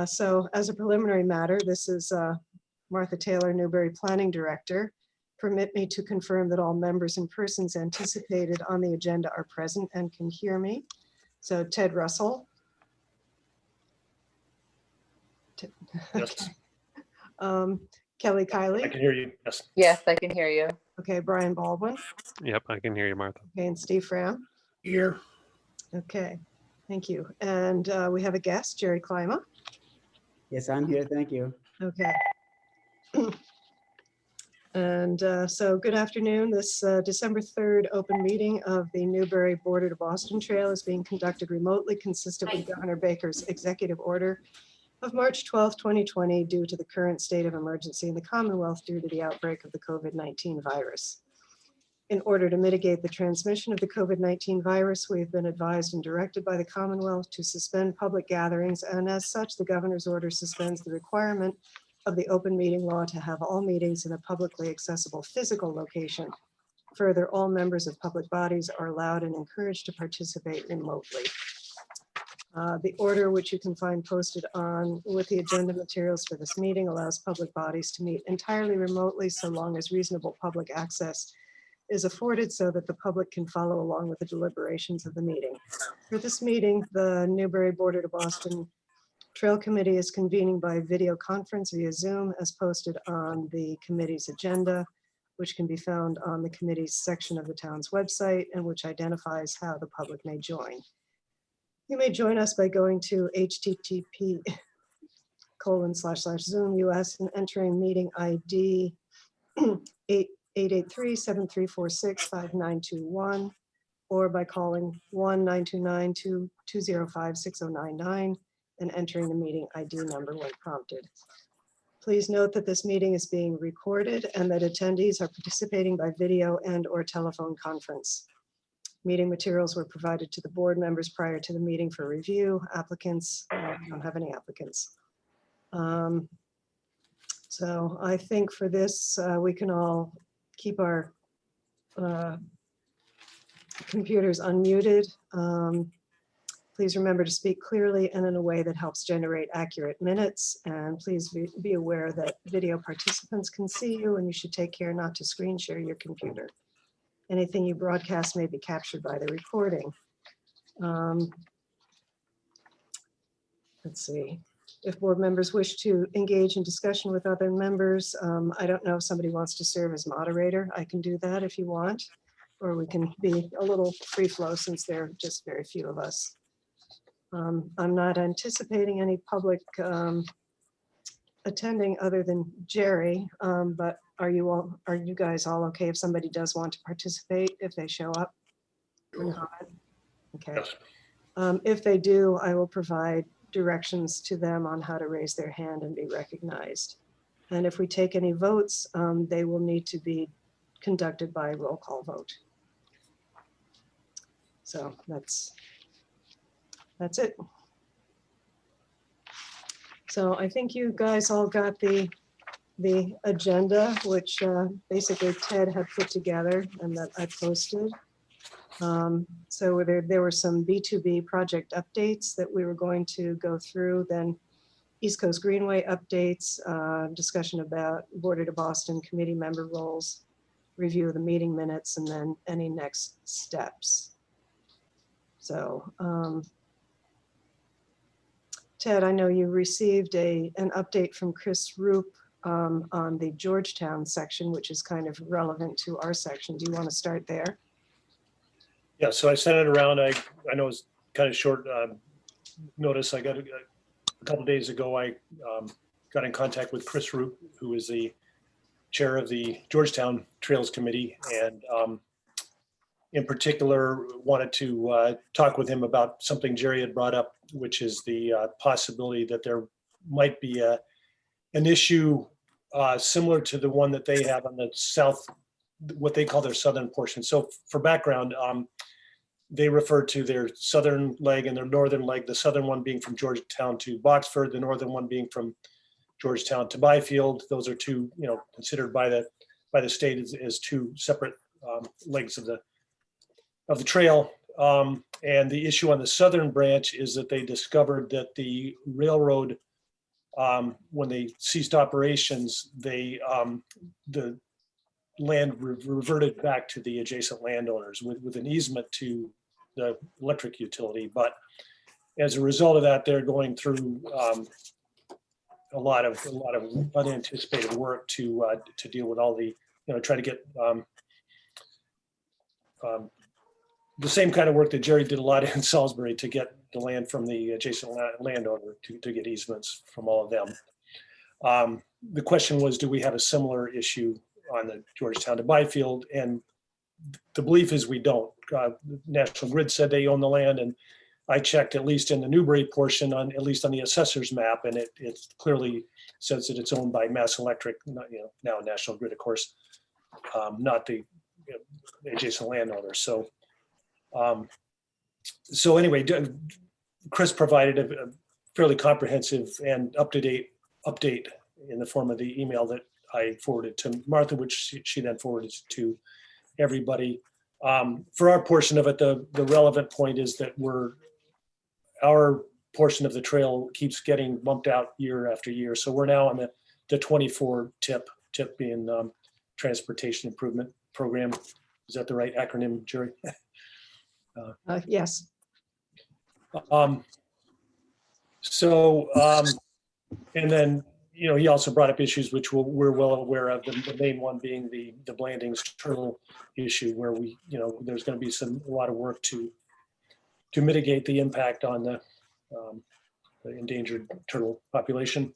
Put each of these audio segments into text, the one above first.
So as a preliminary matter, this is Martha Taylor, Newbury Planning Director. Permit me to confirm that all members and persons anticipated on the agenda are present and can hear me. So Ted Russell. Yes. Kelly Kiley. I can hear you. Yes. Yes, I can hear you. Okay, Brian Baldwin. Yep, I can hear you, Martha. Okay, and Steve Fram. Here. Okay, thank you. And we have a guest, Jerry Klima. Yes, I'm here. Thank you. Okay. And so good afternoon. This December 3rd open meeting of the Newbury Border to Boston Trail is being conducted remotely, consistent with Governor Baker's executive order of March 12, 2020, due to the current state of emergency in the Commonwealth due to the outbreak of the COVID-19 virus. In order to mitigate the transmission of the COVID-19 virus, we have been advised and directed by the Commonwealth to suspend public gatherings, and as such, the governor's order suspends the requirement of the open meeting law to have all meetings in a publicly accessible physical location. Further, all members of public bodies are allowed and encouraged to participate remotely. The order, which you can find posted on with the agenda materials for this meeting, allows public bodies to meet entirely remotely so long as reasonable public access is afforded so that the public can follow along with the deliberations of the meeting. For this meeting, the Newbury Border to Boston Trail Committee is convening by video conference via Zoom as posted on the committee's agenda, which can be found on the committee's section of the town's website and which identifies how the public may join. You may join us by going to http://Zoom.us and entering meeting ID 883-7346-5921, or by calling 1-929-205-6099 and entering the meeting ID number when prompted. Please note that this meeting is being recorded and that attendees are participating by video and/or telephone conference. Meeting materials were provided to the board members prior to the meeting for review. Applicants, we don't have any applicants. So I think for this, we can all keep our computers unmuted. Please remember to speak clearly and in a way that helps generate accurate minutes. And please be aware that video participants can see you, and you should take care not to screen share your computer. Anything you broadcast may be captured by the recording. Let's see. If board members wish to engage in discussion with other members, I don't know if somebody wants to serve as moderator. I can do that if you want, or we can be a little free flow since there are just very few of us. I'm not anticipating any public attending other than Jerry, but are you guys all okay if somebody does want to participate, if they show up? Okay. Yes. If they do, I will provide directions to them on how to raise their hand and be recognized. And if we take any votes, they will need to be conducted by roll call vote. So that's it. So I think you guys all got the agenda, which basically Ted had put together and that I posted. So there were some B2B project updates that we were going to go through, then East Coast Greenway updates, discussion about Border to Boston committee member roles, review of the meeting minutes, and then any next steps. So Ted, I know you received an update from Chris Roop on the Georgetown section, which is kind of relevant to our section. Do you want to start there? Yeah, so I sent it around. I know it's kind of short notice. I got a couple days ago, I got in contact with Chris Roop, who is the chair of the Georgetown Trails Committee, and in particular wanted to talk with him about something Jerry had brought up, which is the possibility that there might be an issue similar to the one that they have on the south, what they call their southern portion. So for background, they refer to their southern leg and their northern leg, the southern one being from Georgetown to Boxford, the northern one being from Georgetown to Byfield. Those are two, considered by the state as two separate legs of the trail. And the issue on the southern branch is that they discovered that the railroad, when they ceased operations, the land reverted back to the adjacent landowners with an easement to the electric utility. But as a result of that, they're going through a lot of unanticipated work to deal with all the, try to get the same kind of work that Jerry did a lot in Salisbury to get the land from the adjacent landowner to get easements from all of them. The question was, do we have a similar issue on the Georgetown to Byfield? And the belief is we don't. National Grid said they own the land, and I checked at least in the Newbury portion, at least on the assessor's map, and it clearly says that it's owned by Mass Electric, not, now National Grid, of course, not the adjacent landowner. So anyway, Chris provided a fairly comprehensive and up-to-date update in the form of the email that I forwarded to Martha, which she then forwarded to everybody. For our portion of it, the relevant point is that our portion of the trail keeps getting bumped out year after year. So we're now on the 24 tip being Transportation Improvement Program. Is that the right acronym, Jerry? Yes. And then, he also brought up issues which we're well aware of, the main one being the Blandings turtle issue, where there's going to be a lot of work to mitigate the impact on the endangered turtle population.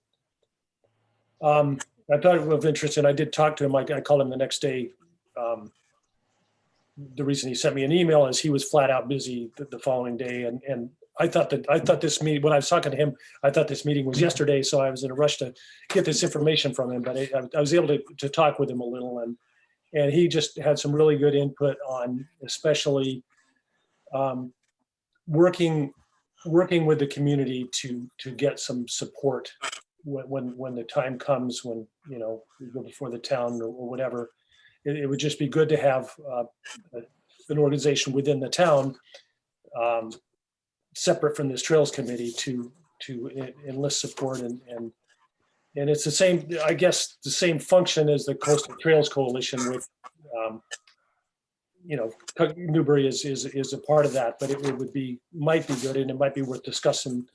I thought it was of interest, and I did talk to him. I called him the next day. The reason he sent me an email is he was flat out busy the following day, and I thought this meeting, when I was talking to him, I thought this meeting was yesterday, so I was in a rush to get this information from him, but I was able to talk with him a little, and he just had some really good input on, especially working with the community to get some support when the time comes, when we go before the town or whatever. It would just be good to have an organization within the town, separate from this Trails Committee, to enlist support, and it's the same, I guess, the same function as the Coastal Trails Coalition. With Newbury is a part of that, but it might be good, and it might be worth discussing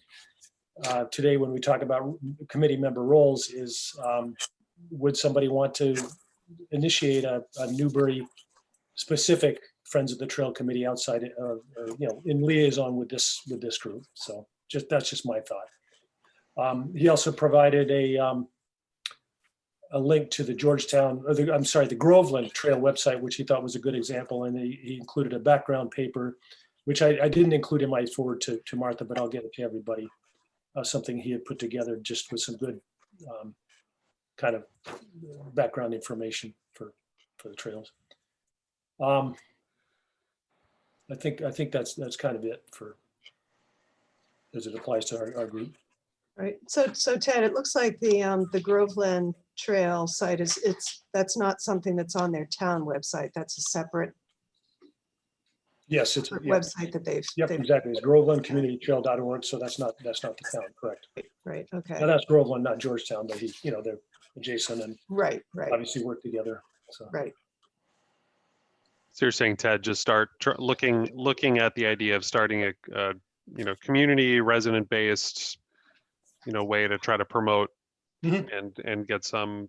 today when we talk about committee member roles. Is would somebody want to initiate a Newbury specific Friends of the Trail Committee outside, in liaison with this group? So that's just my thought. He also provided a link to the the Groveland Trail website, which he thought was a good example, and he included a background paper, which I didn't include in my forward to Martha, but I'll get it to everybody. Something he had put together just with some good kind of background information for the trails. I think that's kind of it as it applies to our group. Right. So Ted, it looks like the Groveland Trail site that's not something that's on their town website. That's a separate Yes, it's website that they've. Exactly. It's grovelandcommunitytrail.org. So that's not the town, correct? Right. Okay. Now that's Groveland, not Georgetown, but they're adjacent and right. obviously work together. So. Right. So you're saying, Ted, just start looking at the idea of starting a community resident-based way to try to promote and get some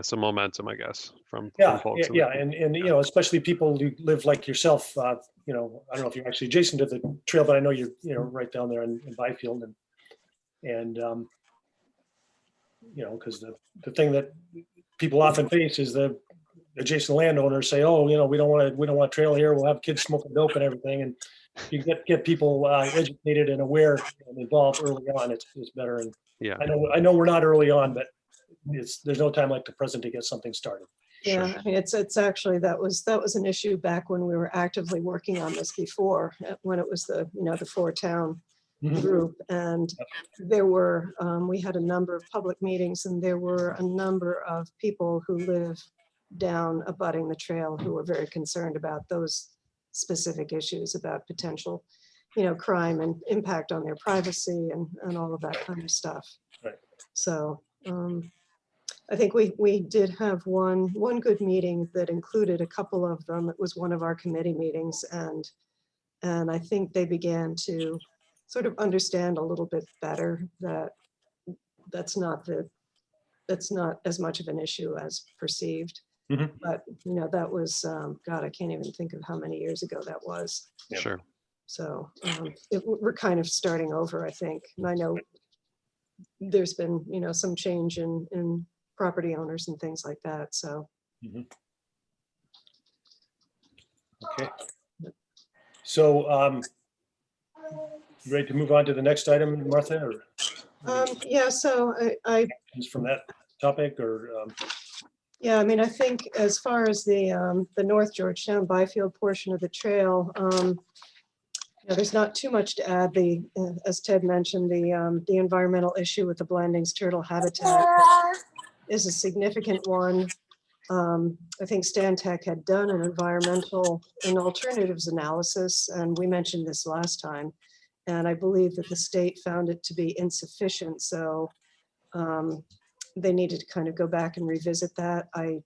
some momentum, I guess, from folks. And especially people who live like yourself. I don't know if you're actually adjacent to the trail, but I know you're right down there in Byfield, and because the thing that people often face is the adjacent landowners say, "Oh, we don't want a trail here. We'll have kids smoking dope and everything." And you get people educated and aware and involved early on. It's better. And I know we're not early on, but there's no time like the present to get something started. Yeah, sure. I mean, it's actually that was an issue back when we were actively working on this before, when it was the 4-town group, and there were we had a number of public meetings, and there were a number of people who live down abutting the trail who were very concerned about those specific issues about potential, crime and impact on their privacy and all of that kind of stuff. Right. So I think we did have one good meeting that included a couple of them. It was one of our committee meetings, and I think they began to sort of understand a little bit better that that's not as much of an issue as perceived. Mhm. But that was God, I can't even think of how many years ago that was. Yeah. Sure. So we're kind of starting over, I think. And I know there's been some change in property owners and things like that. So Okay. So you ready to move on to the next item, Martha, or yeah, so I from that topic, or yeah, I mean, I think as far as the North Georgetown Byfield portion of the trail, there's not too much to add. As Ted mentioned, the environmental issue with the Blandings turtle habitat is a significant one. I think Stantec had done an environmental and alternatives analysis, and we mentioned this last time. And I believe that the state found it to be insufficient, so they needed to kind of go back and revisit that. I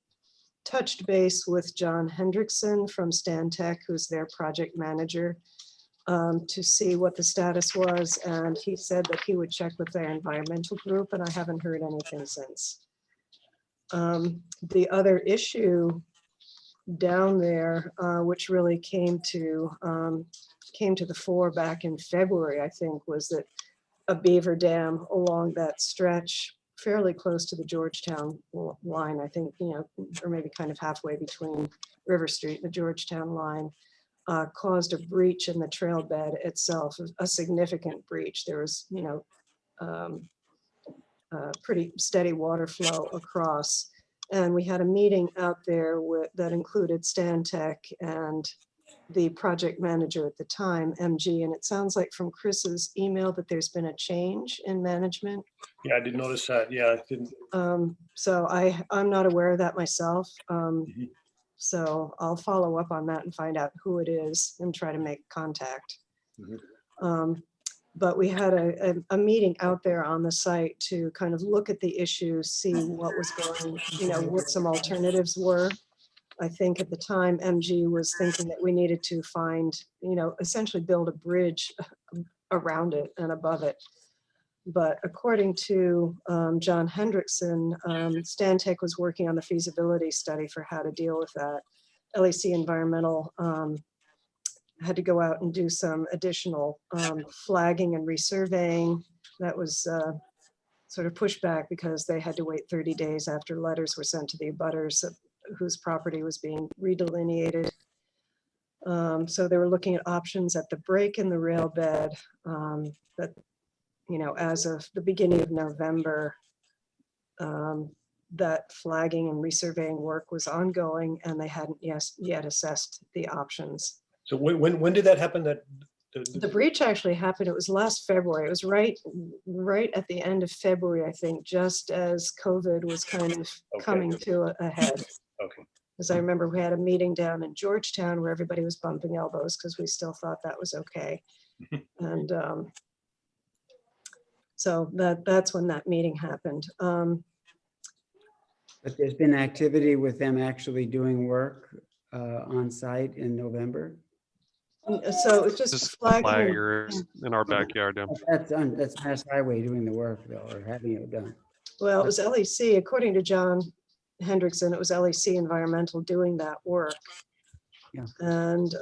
touched base with John Hendrickson from Stantec, who's their project manager, to see what the status was, and he said that he would check with their environmental group, and I haven't heard anything since. The other issue down there, which really came to the fore back in February, I think, was that a beaver dam along that stretch fairly close to the Georgetown line, I think, or maybe kind of halfway between River Street and the Georgetown line, caused a breach in the trail bed itself, a significant breach. There was, pretty steady water flow across. And we had a meeting out there that included Stantec and the project manager at the time, MG. And it sounds like from Chris's email that there's been a change in management. yeah, I did notice that. Yeah, I didn't. So I'm not aware of that myself. So I'll follow up on that and find out who it is and try to make contact. But we had a meeting out there on the site to kind of look at the issues, see what was going, what some alternatives were. I think at the time MG was thinking that we needed to find, essentially build a bridge around it and above it. But according to John Hendrickson, Stantec was working on the feasibility study for how to deal with that. LEC Environmental had to go out and do some additional flagging and resurveying. That was sort of pushed back because they had to wait 30 days after letters were sent to the abutters whose property was being redelineated. So they were looking at options at the break in the rail bed that, as of the beginning of November, that flagging and resurveying work was ongoing, and they hadn't yet assessed the options. So when did that happen? That The breach actually happened, it was last February. It was right at the end of February, I think, just as COVID was kind of coming to a head. Okay. Because I remember we had a meeting down in Georgetown where everybody was bumping elbows because we still thought that was okay. And so that's when that meeting happened. But there's been activity with them actually doing work on site in November. So it's just Just flagging. flaggers in our backyard. Yeah. That's Mass Highway doing the work though, or having it done. Well, it was LEC, according to John Hendrickson, it was LEC Environmental doing that work. Yeah. And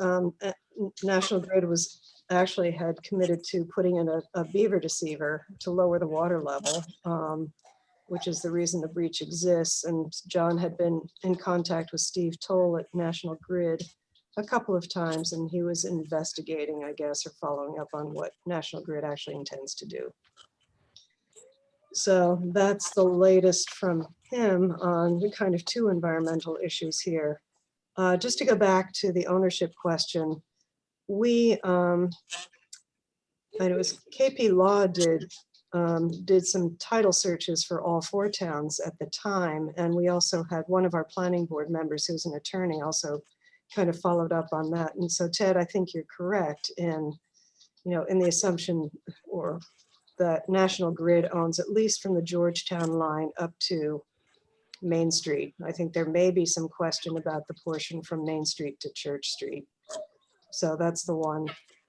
National Grid actually had committed to putting in a beaver deceiver to lower the water level, which is the reason the breach exists. And John had been in contact with Steve Toll at National Grid a couple of times, and he was investigating, I guess, or following up on what National Grid actually intends to do. So that's the latest from him on the kind of two environmental issues here. Just to go back to the ownership question, and it was KP Law did did some title searches for all 4 towns at the time. And we also had one of our planning board members who's an attorney also kind of followed up on that. And so Ted, I think you're correct in, in the assumption or that National Grid owns at least from the Georgetown line up to Main Street. I think there may be some question about the portion from Main Street to Church Street. So that's the one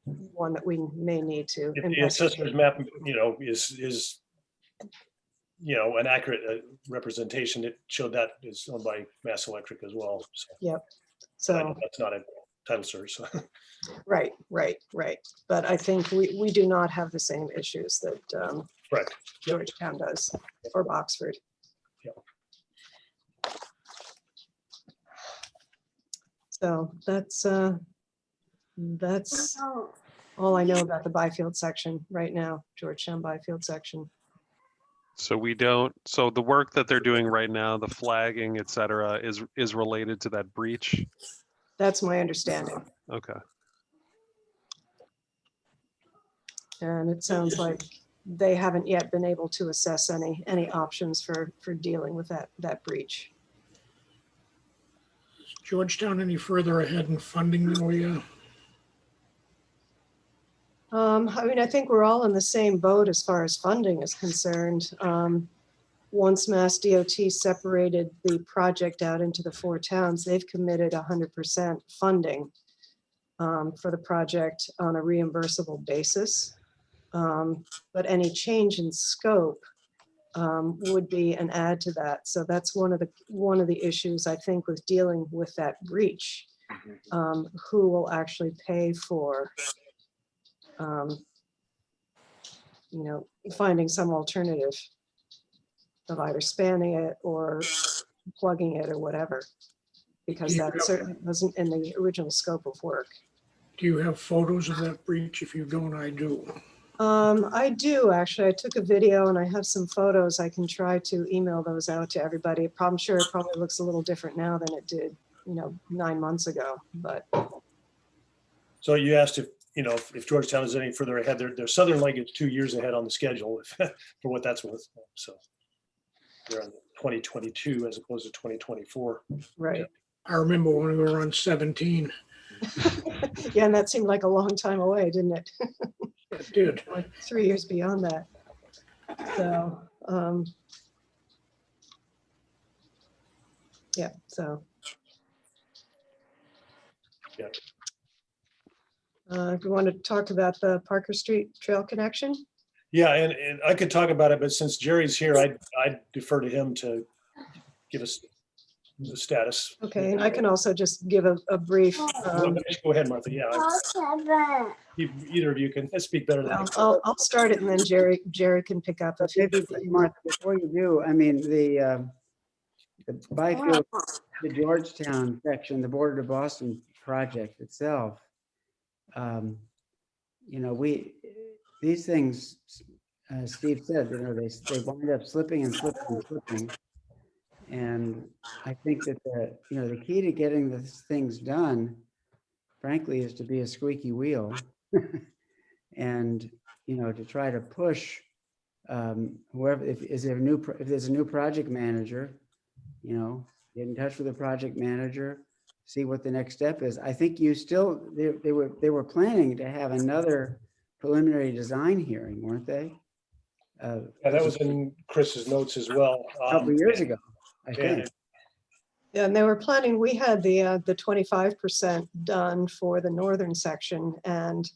that we may need to If the investigate. assessor's map, is an accurate representation, it showed that is owned by Mass Electric as well. So I know So, that's not a title search. So. right. But I think we do not have the same issues that Correct. Georgetown does or Boxford. Yep. So that's all I know about the Byfield section right now, Georgetown Byfield section. So we don't, so the work that they're doing right now, the flagging, et cetera, is related to that breach? That's my understanding. Okay. And it sounds like they haven't yet been able to assess any options for dealing with that breach. Is Georgetown any further ahead in funding than we are? I think we're all in the same boat as far as funding is concerned. Once Mass DOT separated the project out into the 4 towns, they've committed 100% funding for the project on a reimbursable basis. But any change in scope would be an add to that. So that's one of the issues I think with dealing with that breach. Who will actually pay for finding some alternative of either spanning it or plugging it or whatever, because that certainly wasn't in the original scope of work. Do you have photos of that breach? If you don't, I do. I do actually. I took a video and I have some photos. I can try to email those out to everybody. I'm sure it probably looks a little different now than it did, 9 months ago, but. So you asked if Georgetown is any further ahead. Their southern leg is 2 years ahead on the schedule, for what that's worth. So they're on 2022 as opposed to 2024. Right. I remember when we were on 17. Yeah, and that seemed like a long time away, didn't it? It did. Like 3 years beyond that. So, yeah, so. Yeah. If you want to talk about the Parker Street Trail connection? Yeah, and I could talk about it, but since Jerry's here, I'd defer to him to give us the status. Okay, and I can also just give a brief. Go ahead, Martha. Yeah. Either of you can speak better than I. I'll start it and then Jerry can pick up. If he, Martha, before you do, I mean, the Byfield to Georgetown section, the Border to Boston project itself, these things, Steve said, they wind up slipping and slipping and slipping. And I think that the key to getting these things done, frankly, is to be a squeaky wheel and, to try to push whoever, if there's a new project manager, get in touch with the project manager, see what the next step is. I think they were planning to have another preliminary design hearing, weren't they? Yeah, that was in Chris's notes as well. A couple of years ago, I think. yeah, and they were planning, we had the 25% done for the northern section, and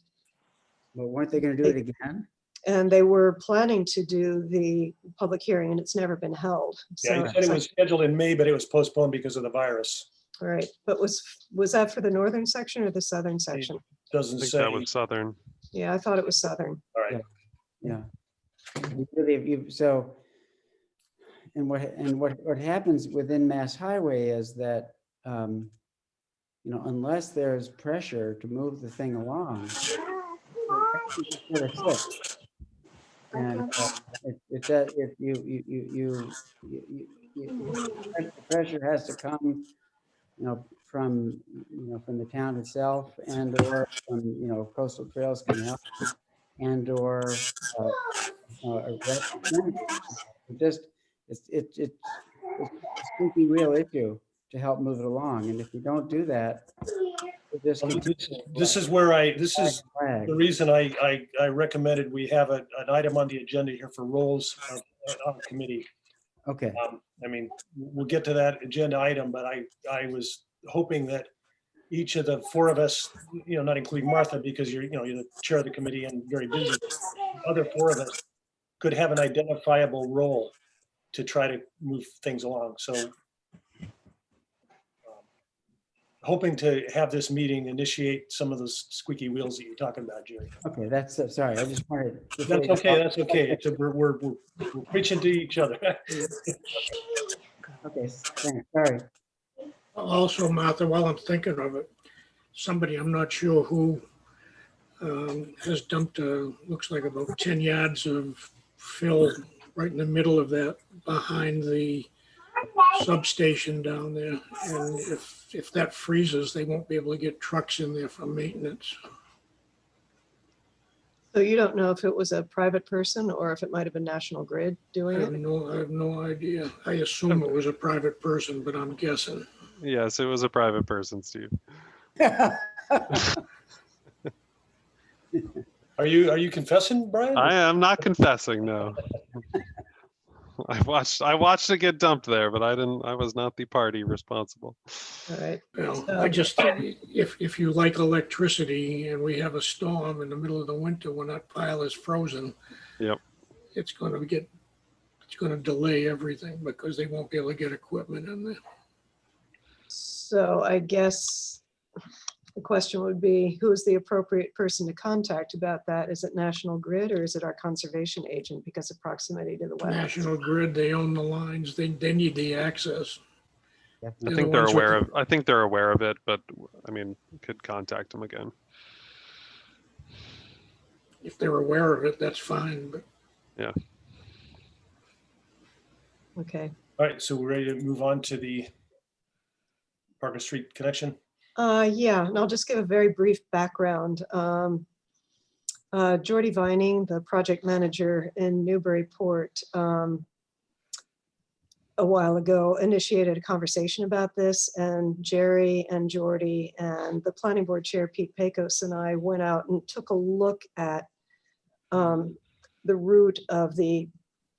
But weren't they going to do it again? And they were planning to do the public hearing, and it's never been held. Yeah, he said it was scheduled in May, but it was postponed because of the virus. Right, but was that for the northern section or the southern section? Doesn't I think say. that was Southern. Yeah, I thought it was southern. All right. Yeah. So, and what happens within Mass Highway is that, unless there's pressure to move the thing along, and the pressure has to come, from the town itself, and or from Coastal Trails can help, and or a representative. It's a squeaky wheel issue to help move it along. And if you don't do that, it just Well, continues This to is where this is flag. the reason I recommended we have an item on the agenda here for roles of our committee. Okay, I mean, we'll get to that agenda item, but I was hoping that each of the four of us, not including Martha, because you're the chair of the committee and very busy, the other four of us could have an identifiable role to try to move things along. So hoping to have this meeting initiate some of those squeaky wheels that you're talking about, Jerry. okay, that's, sorry, I just wanted. That's okay, that's okay. We're preaching to each other. Okay, thanks, sorry. Also, Martha, while I'm thinking of it, somebody, I'm not sure who, has dumped, looks like about 10 yards of fill right in the middle of that, behind the substation down there. And if that freezes, they won't be able to get trucks in there for maintenance. So you don't know if it was a private person or if it might have been National Grid I doing have it? no idea. I assume it was a private person, but I'm guessing. Yes, it was a private person, Steve. Are you confessing, Brian? I am not confessing, no. I watched it get dumped there, but I was not the party responsible. All right. Well, So- I just, if you like electricity and we have a storm in the middle of the winter when that pile is frozen. Yep. It's going to delay everything because they won't be able to get equipment in there. So I guess the question would be, who is the appropriate person to contact about that? Is it National Grid or is it our conservation agent because of proximity to the wetlands? National Grid, they own the lines. They need the access. I They're think the they're ones with aware of. I think they're aware of it, but I mean, could contact them again. If they're aware of it, that's fine, but Okay. All right, so we're ready to move on to the Parker Street connection. Yeah, and I'll just give a very brief background. Jordy Vining, the project manager in Newburyport, a while ago initiated a conversation about this, and Jerry and Jordy and the planning board chair, Pete Pecos, and I went out and took a look at the route of the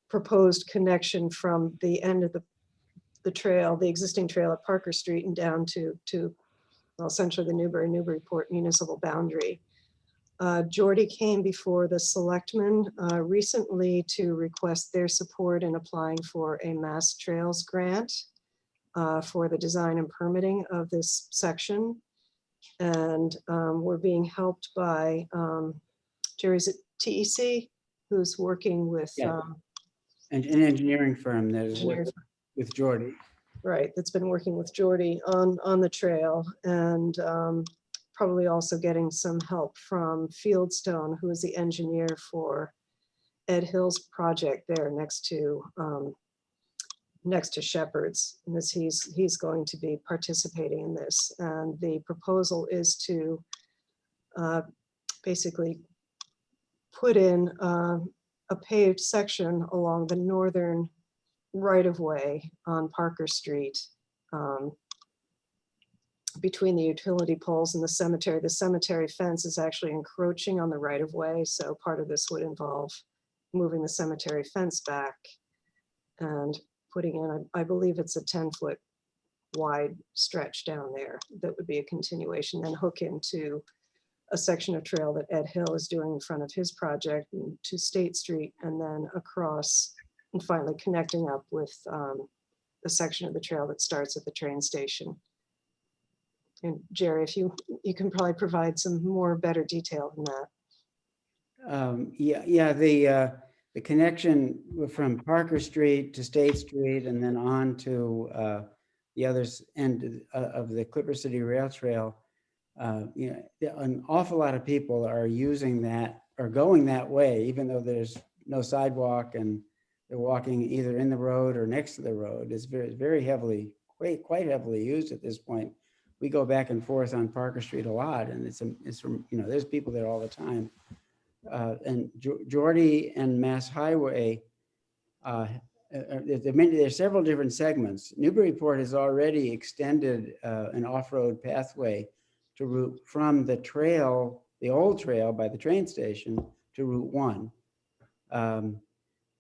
proposed connection from the end of the trail, the existing trail at Parker Street and down to well, essentially the Newburyport municipal boundary. Jordy came before the selectmen recently to request their support in applying for a Mass Trails grant for the design and permitting of this section. And we're being helped by Jerry's at TEC, who's working with Yeah. And an engineering firm that is engineers. working with Jordy. Right, that's been working with Jordy on the trail, and probably also getting some help from Fieldstone, who is the engineer for Ed Hill's project there next to Shepherd's. And this, he's going to be participating in this. And the proposal is to basically put in a paved section along the northern right-of-way on Parker Street, between the utility poles and the cemetery. The cemetery fence is actually encroaching on the right-of-way, so part of this would involve moving the cemetery fence back and putting in, I believe it's a 10-foot wide stretch down there that would be a continuation, then hook into a section of trail that Ed Hill is doing in front of his project to State Street, and then across and finally connecting up with the section of the trail that starts at the train station. And Jerry, if you can probably provide some more better detail than that. Yeah, the connection from Parker Street to State Street and then on to the other end of the Clipper City Rail Trail. An awful lot of people are using that or going that way, even though there's no sidewalk and they're walking either in the road or next to the road. It's very heavily, quite heavily used at this point. We go back and forth on Parker Street a lot, and it's from, there's people there all the time. Geordie and Mass Highway, there's several different segments. Newburyport has already extended an off-road pathway to route from the trail, the old trail by the train station, to Route 1.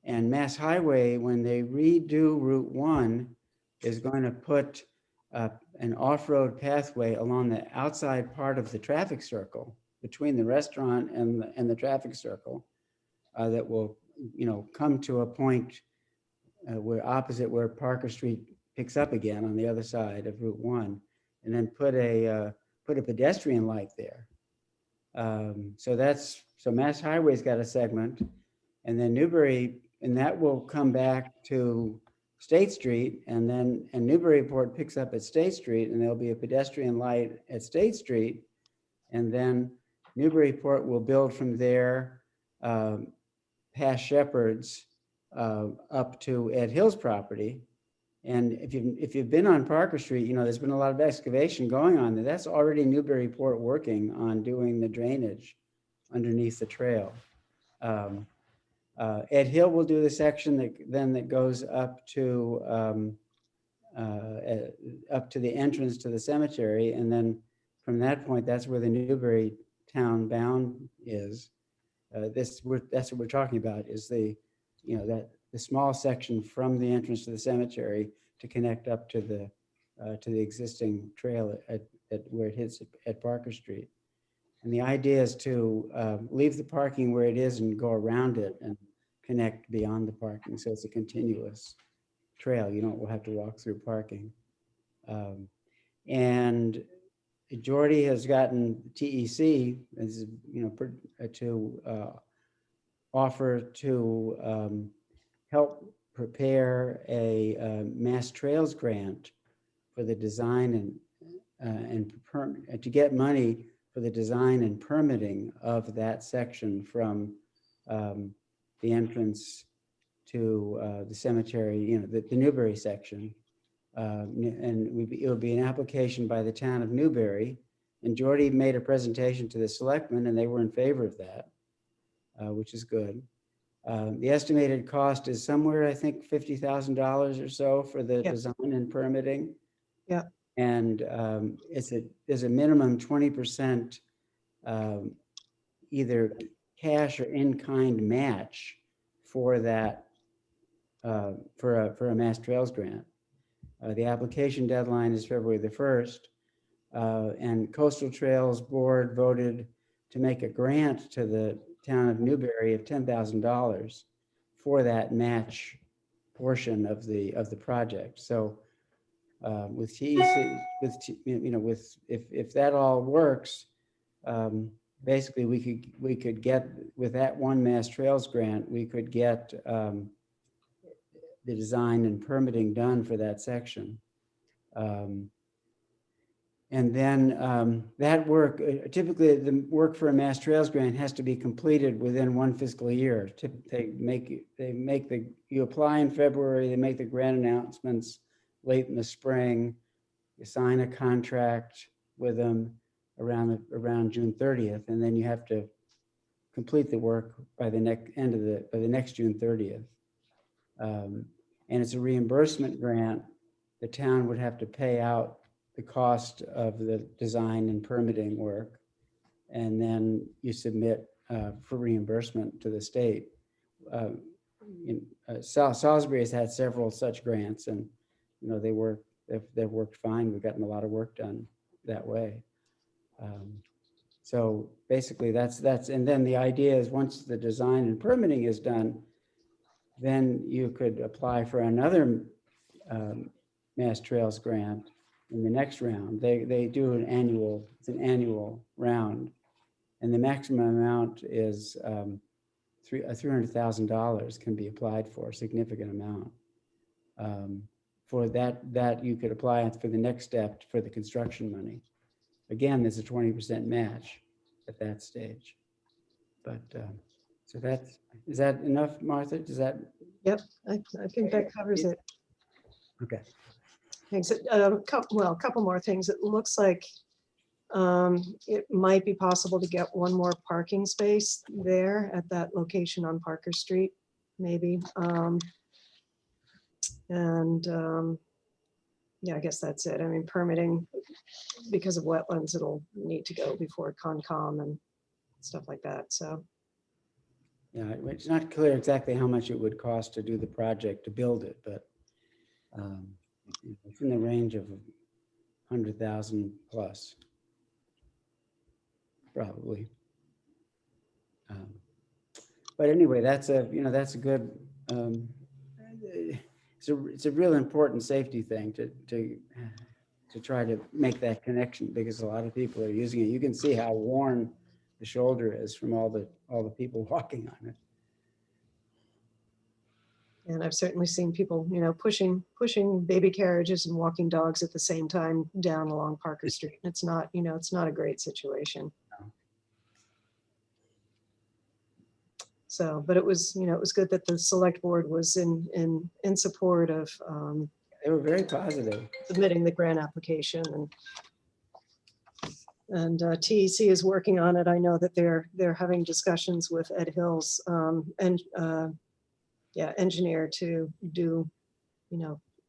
And Mass Highway, when they redo Route 1, is going to put an off-road pathway along the outside part of the traffic circle between the restaurant and the traffic circle that will, come to a point where opposite where Parker Street picks up again on the other side of Route 1, and then put a pedestrian light there. So Mass Highway's got a segment, and then Newbury, and that will come back to State Street, and Newburyport picks up at State Street, and there'll be a pedestrian light at State Street, and then Newburyport will build from there past Shepherd's up to Ed Hill's property. And if you've been on Parker Street, there's been a lot of excavation going on there. That's already Newburyport working on doing the drainage underneath the trail. Ed Hill will do the section that goes up to the entrance to the cemetery, and then from that point, that's where the Newbury town bound is. That's what we're talking about, is the small section from the entrance to the cemetery to connect up to the existing trail at where it hits at Parker Street. And the idea is to leave the parking where it is and go around it and connect beyond the parking. So it's a continuous trail. We'll have to walk through parking. And Geordie has gotten TEC, as to offer to help prepare a Mass Trails grant for the design and to get money for the design and permitting of that section from the entrance to the cemetery, the Newbury section. And it would be an application by the town of Newbury. And Geordie made a presentation to the selectmen, and they were in favor of that, which is good. The estimated cost is somewhere, I think, $50,000 or so for the design and permitting. Yeah. And there's a minimum 20% either cash or in-kind match for that, for a Mass Trails grant. The application deadline is February the 1st, and Coastal Trails Board voted to make a grant to the town of Newbury of $10,000 for that match portion of the project. So with TEC, if that all works, basically we could get, with that one Mass Trails grant, we could get the design and permitting done for that section. And then that work, typically the work for a Mass Trails grant has to be completed within one fiscal year. You apply in February, they make the grant announcements late in the spring, you sign a contract with them around June 30th, and then you have to complete the work by the next June 30th. And it's a reimbursement grant. The town would have to pay out the cost of the design and permitting work, and then you submit for reimbursement to the state. Salisbury has had several such grants, and they've worked fine. We've gotten a lot of work done that way. So basically, that's and then the idea is once the design and permitting is done, then you could apply for another Mass Trails grant in the next round. They do an annual round, and the maximum amount is $300,000 can be applied for, a significant amount. For that you could apply for the next step for the construction money. Again, there's a 20% match at that stage. But so is that enough, Martha? Does that? Yep, I think that covers it. Okay. Thanks. A couple more things. It looks like It might be possible to get one more parking space there at that location on Parker Street, maybe. Yeah, I guess that's it. I mean, permitting, because of wetlands, it'll need to go before Concom and stuff like that, so. Yeah, it's not clear exactly how much it would cost to do the project, to build it, but it's in the range of 100,000 plus, probably. But anyway, that's a, that's a good, it's a real important safety thing to try to make that connection, because a lot of people are using it. You can see how worn the shoulder is from all the people walking on it. And I've certainly seen people, pushing baby carriages and walking dogs at the same time down along Parker Street. It's not, it's not a great situation. So, but it was, it was good that the select board was in support of They were very positive. submitting the grant application, and TEC is working on it. I know that they're having discussions with Ed Hill's engineer to do,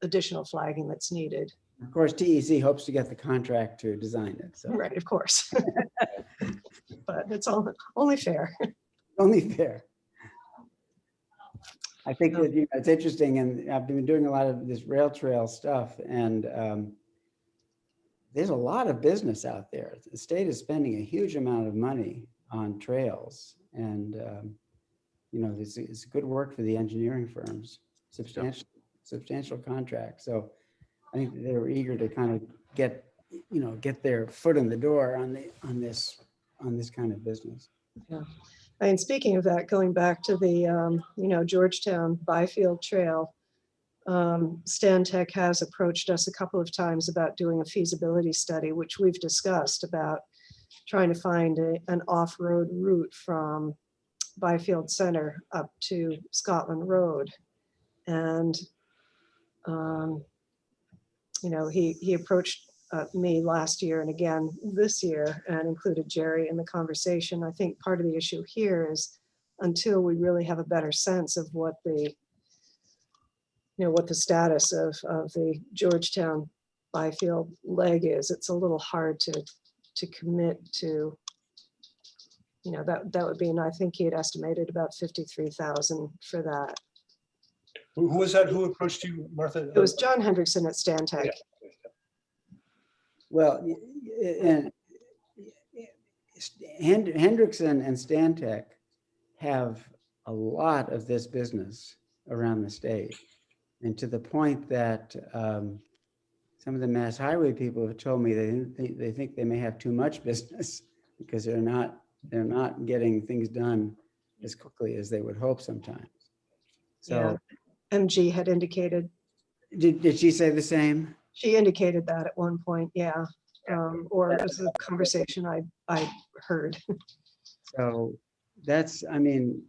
additional flagging that's needed. Of course, TEC hopes to get the contract to design it. So. Right, of course. But it's only fair. Only fair. I think that it's interesting, and I've been doing a lot of this rail trail stuff, and there's a lot of business out there. The state is spending a huge amount of money on trails, and it's good work for the engineering firms, substantial contracts. So I think they were eager to kind of get their foot in the door on this kind of business. Yeah. I mean, speaking of that, going back to the, Georgetown Byfield Trail, Stantec has approached us a couple of times about doing a feasibility study, which we've discussed, about trying to find an off-road route from Byfield Center up to Scotland Road. And, he approached me last year and again this year, and included Jerry in the conversation. I think part of the issue here is, until we really have a better sense of what the status of the Georgetown Byfield leg is, it's a little hard to commit to, that would be, and I think he had estimated about 53,000 for that. Who was that? Who approached you, Martha? It was John Hendrickson at Stantec. Yeah. Well, and Hendrickson and Stantec have a lot of this business around the state, and to the point that some of the Mass Highway people have told me they think they may have too much business because they're not getting things done as quickly as they would hope sometimes. So yeah. MG had indicated. Did she say the same? She indicated that at one point, yeah. Or it was a conversation I heard. So that's, I mean,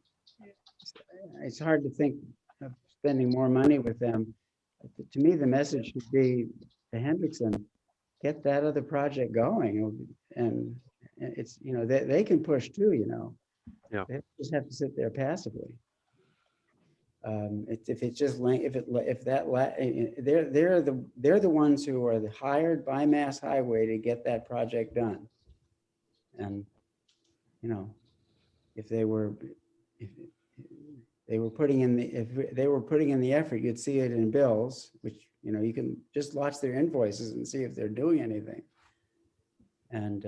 it's hard to think of spending more money with them. To me, the message should be to Hendrickson, get that other project going. And it's, they can push too, Yeah. They just have to sit there passively. If it's just they're the ones who are hired by Mass Highway to get that project done, and if they were putting in the effort, you'd see it in bills, which you can just watch their invoices and see if they're doing anything, and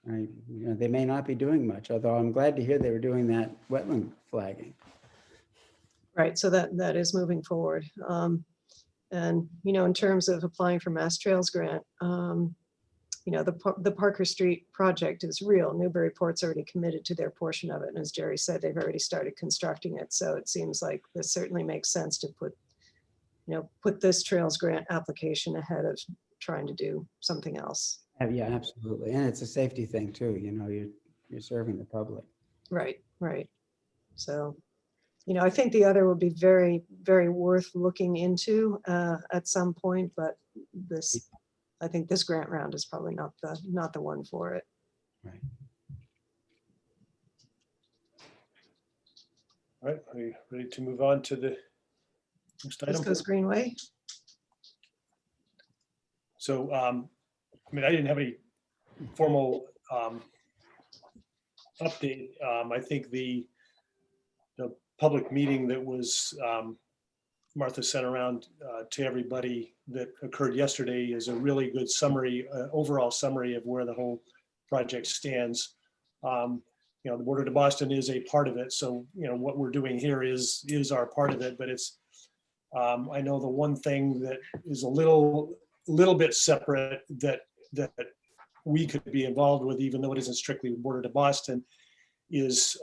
they may not be doing much. Although I'm glad to hear they were doing that wetland flagging. Right, so that is moving forward. And, in terms of applying for Mass Trails grant, the Parker Street project is real. Newburyport's already committed to their portion of it. And as Jerry said, they've already started constructing it. So it seems like this certainly makes sense to put this Trails grant application ahead of trying to do something else. Yeah, absolutely. And it's a safety thing too. You're serving the public. Right. So, I think the other would be very, very worth looking into at some point, but this I think this grant round is probably not the one for it. Right. All right, are you ready to move on to the next East item? Coast Greenway. So, I mean, I didn't have any formal update. I think the public meeting that was Martha sent around to everybody that occurred yesterday is a really good summary, overall summary of where the whole project stands. You know, the Border to Boston is a part of it. So, you know, what we're doing here is our part of it, but it's, I know the one thing that is a little bit separate that we could be involved with, even though it isn't strictly Border to Boston, is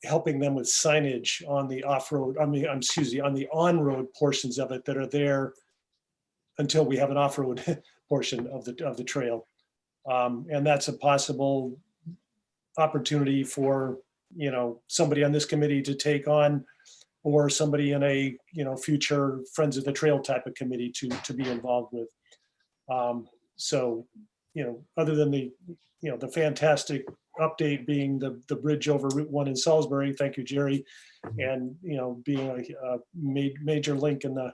helping them with signage on the off-road, on the on-road portions of it that are there until we have an off-road portion of the trail. And that's a possible opportunity for, you know, somebody on this committee to take on, or somebody in a, you know, future Friends of the Trail type of committee to be involved with. So, you know, other than the, you know, the fantastic update being the bridge over Route 1 in Salisbury, thank you, Jerry, and, you know, being a major link in the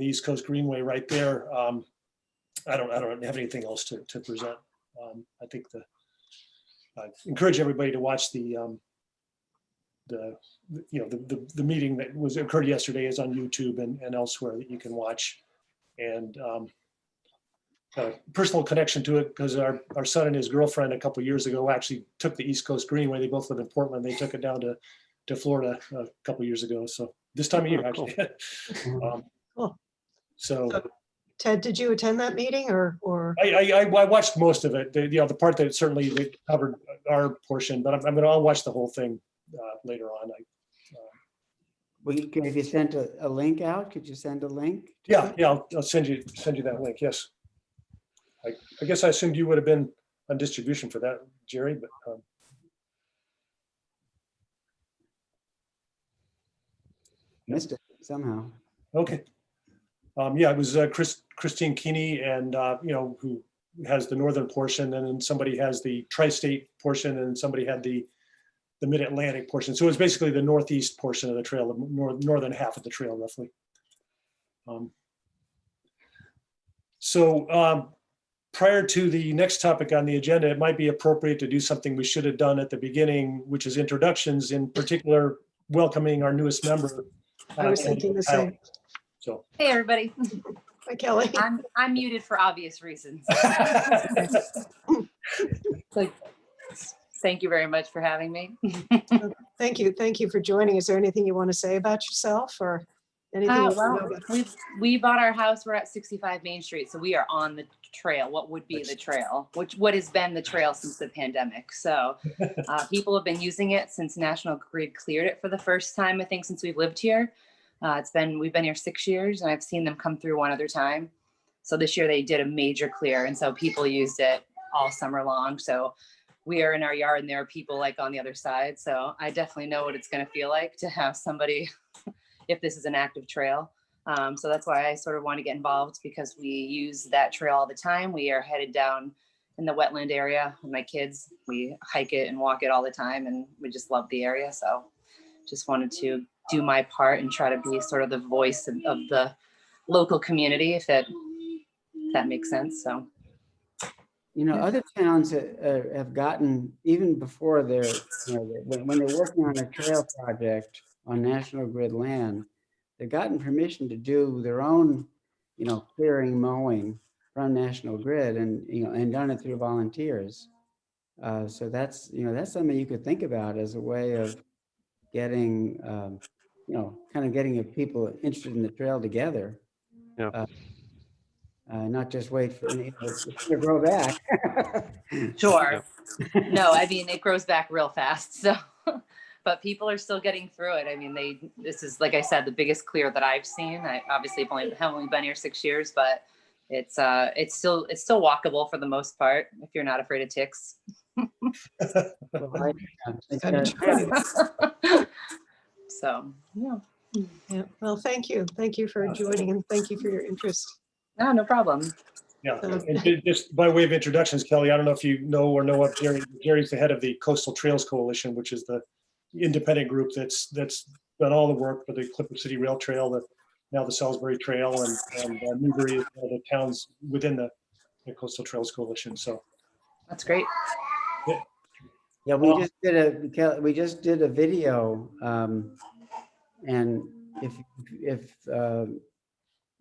East Coast Greenway right there. I don't have anything else to present. I think I encourage everybody to watch the meeting that occurred yesterday is on YouTube and elsewhere that you can watch. And personal connection to it because our son and his girlfriend a couple of years ago actually took the East Coast Greenway. They both live in Portland. They took it down to Florida a couple of years ago. So this time of year, actually. Cool. So Ted, did you attend that meeting or? I watched most of it. The part that certainly they covered our portion, but I'll watch the whole thing later on. If you sent a link out, could you send a link? Yeah, I'll send you that link. Yes. I guess I assumed you would have been on distribution for that, Jerry, but. Missed it somehow. Okay. Yeah, it was Christine Keeney and, you know, who has the northern portion, and then somebody has the tri-state portion, and somebody had the mid-Atlantic portion. So it was basically the northeast portion of the trail, the northern half of the trail, roughly. Prior to the next topic on the agenda, it might be appropriate to do something we should have done at the beginning, which is introductions, in particular, welcoming our newest member. I was thinking the same. So. Hey, everybody. Hi, Kelly. I'm muted for obvious reasons. So, thank you very much for having me. Thank you. Thank you for joining. Is there anything you want to say about yourself or anything? You want to know about? We bought our house. We're at 65 Main Street, so we are on the trail. What would be the trail? What has been the trail since the pandemic? So people have been using it since National Grid cleared it for the first time, I think, since we've lived here. We've been here 6 years, and I've seen them come through one other time. So this year they did a major clear, and so people used it all summer long. So we are in our yard, and there are people like on the other side. So I definitely know what it's going to feel like to have somebody, if this is an active trail. So that's why I sort of want to get involved, because we use that trail all the time. We are headed down in the wetland area with my kids. We hike it and walk it all the time, and we just love the area. So just wanted to do my part and try to be sort of the voice of the local community, if that makes sense. So, you know, other towns have gotten, even before they're, you know, when they're working on a trail project on National Grid land, they've gotten permission to do their own, you know, clearing, mowing from National Grid, and, you know, and done it through volunteers. So that's, you know, that's something you could think about as a way of getting, you know, kind of getting people interested in the trail together. Yeah. Not just wait for it to grow back. sure. No, I mean, it grows back real fast. So, but people are still getting through it. I mean, this is, like I said, the biggest clear that I've seen. I obviously have only been here 6 years, but it's still walkable for the most part, if you're not afraid of ticks. So, yeah. Yeah. Well, thank you. Thank you for joining, and thank you for your interest. No problem. Yeah, and just by way of introductions, Kelly, I don't know if you know of Jerry. Jerry's the head of the Coastal Trails Coalition, which is the independent group that's done all the work for the Clipper City Rail Trail, now the Salisbury Trail, and Newbury is one of the towns within the Coastal Trails Coalition. So That's great. Yeah, we just did a video, and if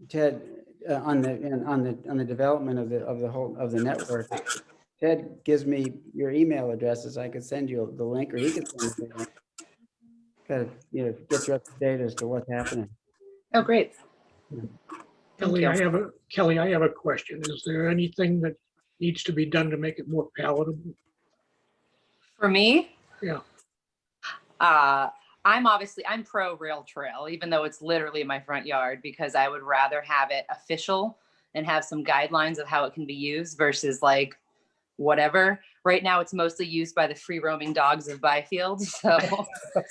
Ted on the development of the network, Ted gives me your email addresses. I could send you the link, or he could send you the link. Kind of, get you up to date as to what's happening. Oh, great. Kelly, you. I have a question. Is there anything that needs to be done to make it more palatable? For me, Yeah. I'm pro rail trail, even though it's literally my front yard, because I would rather have it official and have some guidelines of how it can be used versus like whatever. Right now, it's mostly used by the free roaming dogs of Byfield, so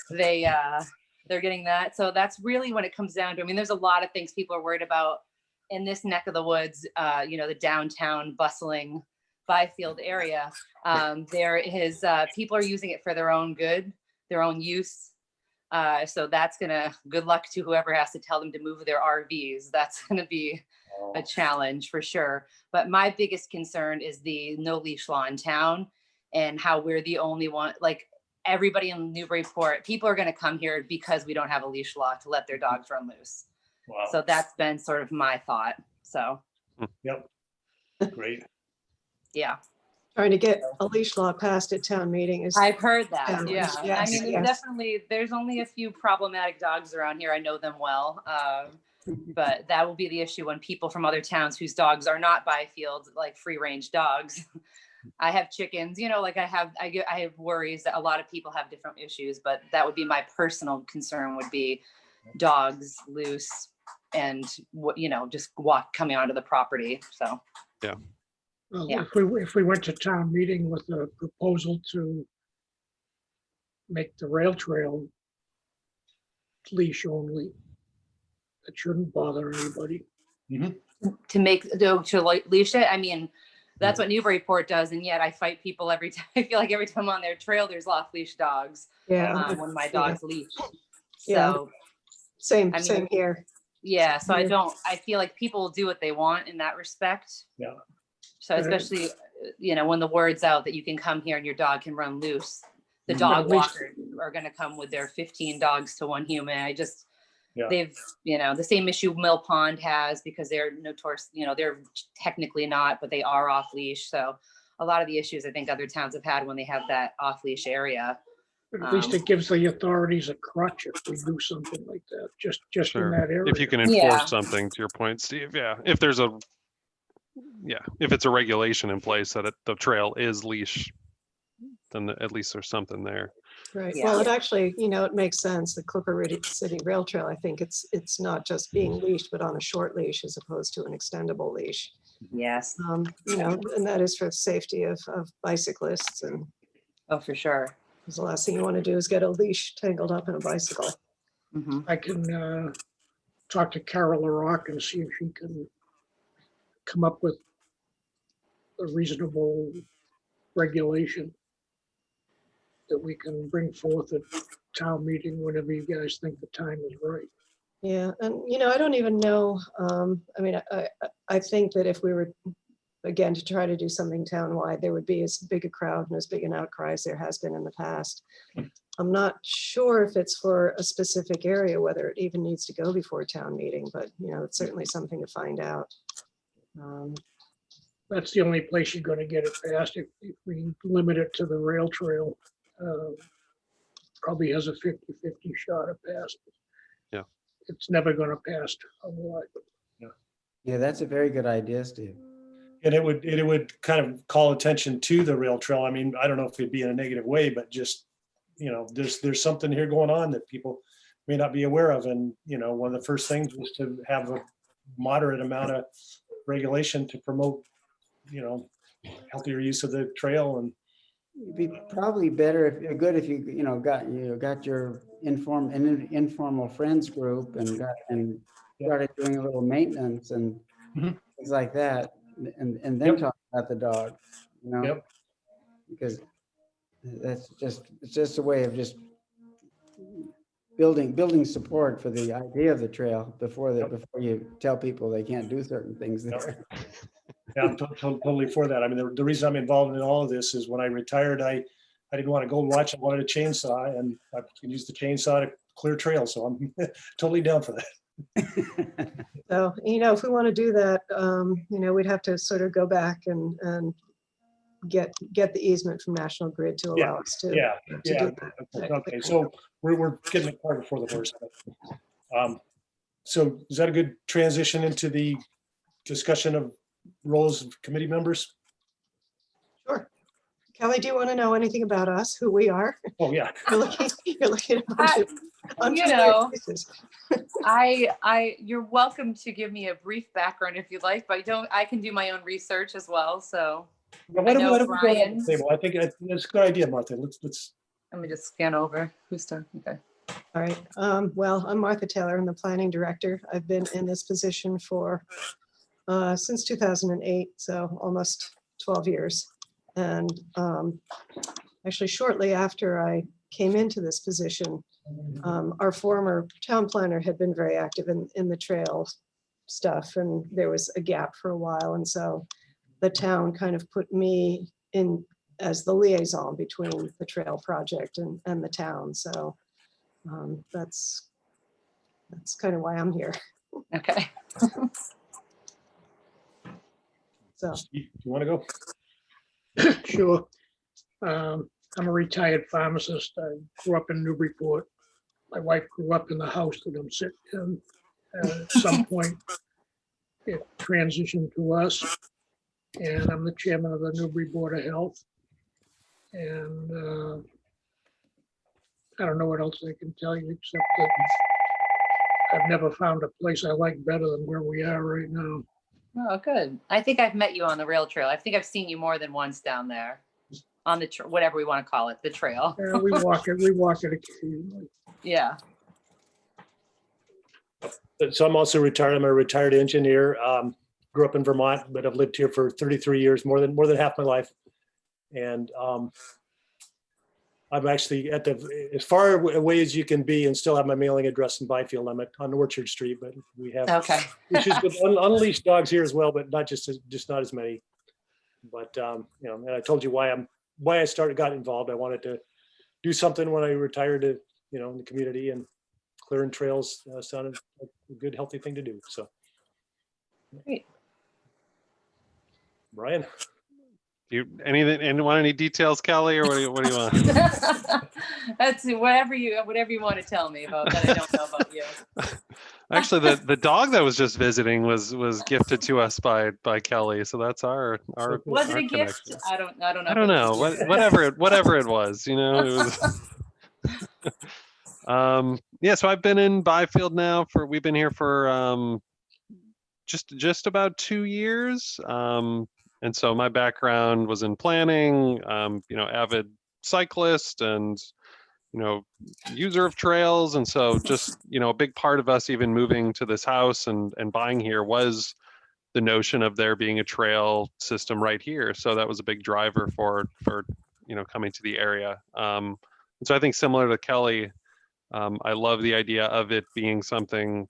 they're getting that. So that's really when it comes down to. I mean, there's a lot of things people are worried about in this neck of the woods. The downtown bustling Byfield area. There is people are using it for their own good, their own use. So that's good luck to whoever has to tell them to move their RVs. That's gonna be a challenge for sure. But my biggest concern is the no leash law in town, and how we're the only one, like everybody in Newburyport, people are gonna come here because we don't have a leash law to let their dogs run loose. Wow. So that's been sort of my thought. So. Yep. Great. Yeah. Trying to get a leash law passed at town meeting is. I've heard that. challenge. Yeah. Yes, I mean, yes. there's only a few problematic dogs around here. I know them well. But that will be the issue when people from other towns whose dogs are not Byfield, like free range dogs. I have chickens, like I have worries that a lot of people have different issues, but that would be my personal concern, would be dogs loose and just coming onto the property. So. Well, Yeah. if we went to town meeting with a proposal to make the rail trail leash only, that shouldn't bother anybody. To leash it. I mean, that's what Newburyport does, and yet I fight people every time. I feel like every time I'm on their trail, there's off leash dogs. Yeah. When my dog's leash. Yeah. So Same here. yeah. So I feel like people do what they want in that respect. Yeah. So especially, when the word's out that you can come here and your dog can run loose, the But dog at least- walkers are going to come with their 15 dogs to one human. Yeah. They've, the same issue Mill Pond has, because they're notorious, they're technically not, but they are off leash. So a lot of the issues I think other towns have had when they have that off leash area. But at least it gives the authorities a crutch if we do something like that, just in that area. If you can enforce Yeah. something, to your point, Steve, yeah. If it's a regulation in place that the trail is leash, then at least there's something there. Right. Yeah. Well, it actually, it makes sense. The Clipper City Rail Trail, I think it's not just being leashed, but on a short leash as opposed to an extendable leash. Yes. And that is for the safety of bicyclists. And Oh, for sure. because the last thing you want to do is get a leash tangled up in a bicycle. Mm-hmm. I can talk to Carol LaRock and see if she can come up with a reasonable regulation that we can bring forth at town meeting whenever you guys think the time is right. Yeah, and I don't even know. I think that if we were, again, to try to do something townwide, there would be as big a crowd and as big an outcry as there has been in the past. I'm not sure if it's for a specific area, whether it even needs to go before town meeting, but it's certainly something to find out. That's the only place you're gonna get it passed. If we limit it to the rail trail, probably has a 50-50 shot at pass. Yeah. It's never gonna pass a lot. Yeah, that's a very good idea, Steve. And it would kind of call attention to the rail trail. I mean, I don't know if it'd be in a negative way, but just, there's something here going on that people may not be aware of. And, one of the first things was to have a moderate amount of regulation to promote, healthier use of the trail. And It'd be probably better if you got your informal friends group and started doing a little maintenance and Mhm. things like that. and then Yep. talk about the dog, you know? Yep. Because it's just a way of just building support for the idea of the trail before you tell people they can't do certain things there. Yeah, I'm totally for that. I mean, the reason I'm involved in all of this is when I retired, I didn't want to go watch. I wanted a chainsaw, and I can use the chainsaw to clear trails. So I'm totally down for that. So, if we want to do that, we'd have to sort of go back and get the easement from National Grid to allow us to. Yeah, to yeah. do that. Okay, so we're getting the cart before the horse. So is that a good transition into the discussion of roles of committee members? Sure. Kelly, do you want to know anything about us, who we are? Oh, yeah. You're looking at a bunch of You unfamiliar know, faces. you're welcome to give me a brief background if you'd like, but I can do my own research as well. So Why I don't know we go around Brian. the table? I think that's a good idea, Martha. Let's. let me just scan over. Who's talking? Okay. All right. Well, I'm Martha Taylor. I'm the planning director. I've been in this position for since 2008, so almost 12 years. And actually, shortly after I came into this position, our former town planner had been very active in the trail stuff, and there was a gap for a while. And so the town kind of put me in as the liaison between the trail project and the town. So that's kind of why I'm here. Okay. So Steve, you want to go? Sure. I'm a retired pharmacist. I grew up in Newburyport. My wife grew up in the house that I'm sitting in. At some point, it transitioned to us, and I'm the chairman of the Newbury Board of Health. And I don't know what else I can tell you, except that I've never found a place I like better than where we are right now. Oh, good. I think I've met you on the rail trail. I think I've seen you more than once down there on the whatever we want to call it, the trail. Yeah, we walk it occasionally. Yeah. So I'm also retired. I'm a retired engineer. Grew up in Vermont, but I've lived here for 33 years, more than half my life. And I'm actually at as far away as you can be and still have my mailing address in Byfield. I'm on Orchard Street, but we have Okay. issues with unleashed dogs here as well, but not just not as many. But and I told you why I got involved. I wanted to do something when I retired to in the community, and clearing trails sounded like a good, healthy thing to do. So, Great. Brian. Want any details, Kelly, or what do you want? That's whatever you want to tell me about that I don't know about you. Actually, the dog that was just visiting was gifted to us by Kelly, so that's our Was it our a gift? connection. I don't know. I don't know. Whatever it was, it was. Yeah, so I've been in Byfield now we've been here for just about 2 years. And so my background was in planning, avid cyclist and, user of trails. And so just, a big part of us even moving to this house and buying here was the notion of there being a trail system right here. So that was a big driver for coming to the area. And so I think similar to Kelly, I love the idea of it being something,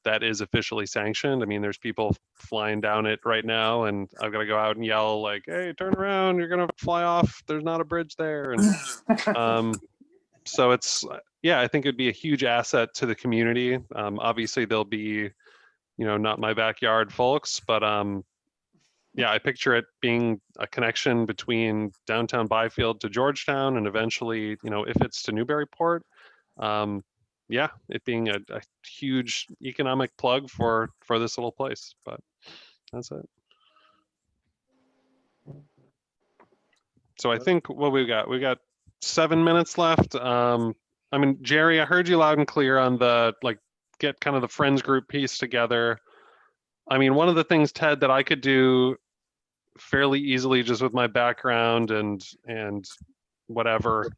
that is officially sanctioned. I mean, there's people flying down it right now, and I've got to go out and yell like, "Hey, turn around! You're gonna fly off. There's not a bridge there." And so it's, I think it'd be a huge asset to the community. Obviously, there'll be, not my backyard folks, but I picture it being a connection between downtown Byfield to Georgetown, and eventually, if it's to Newburyport. It being a huge economic plug for this little place, but that's it. So I think what we got 7 minutes left. Jerry, I heard you loud and clear on the get kind of the friends group piece together. One of the things, Ted, that I could do fairly easily just with my background and whatever,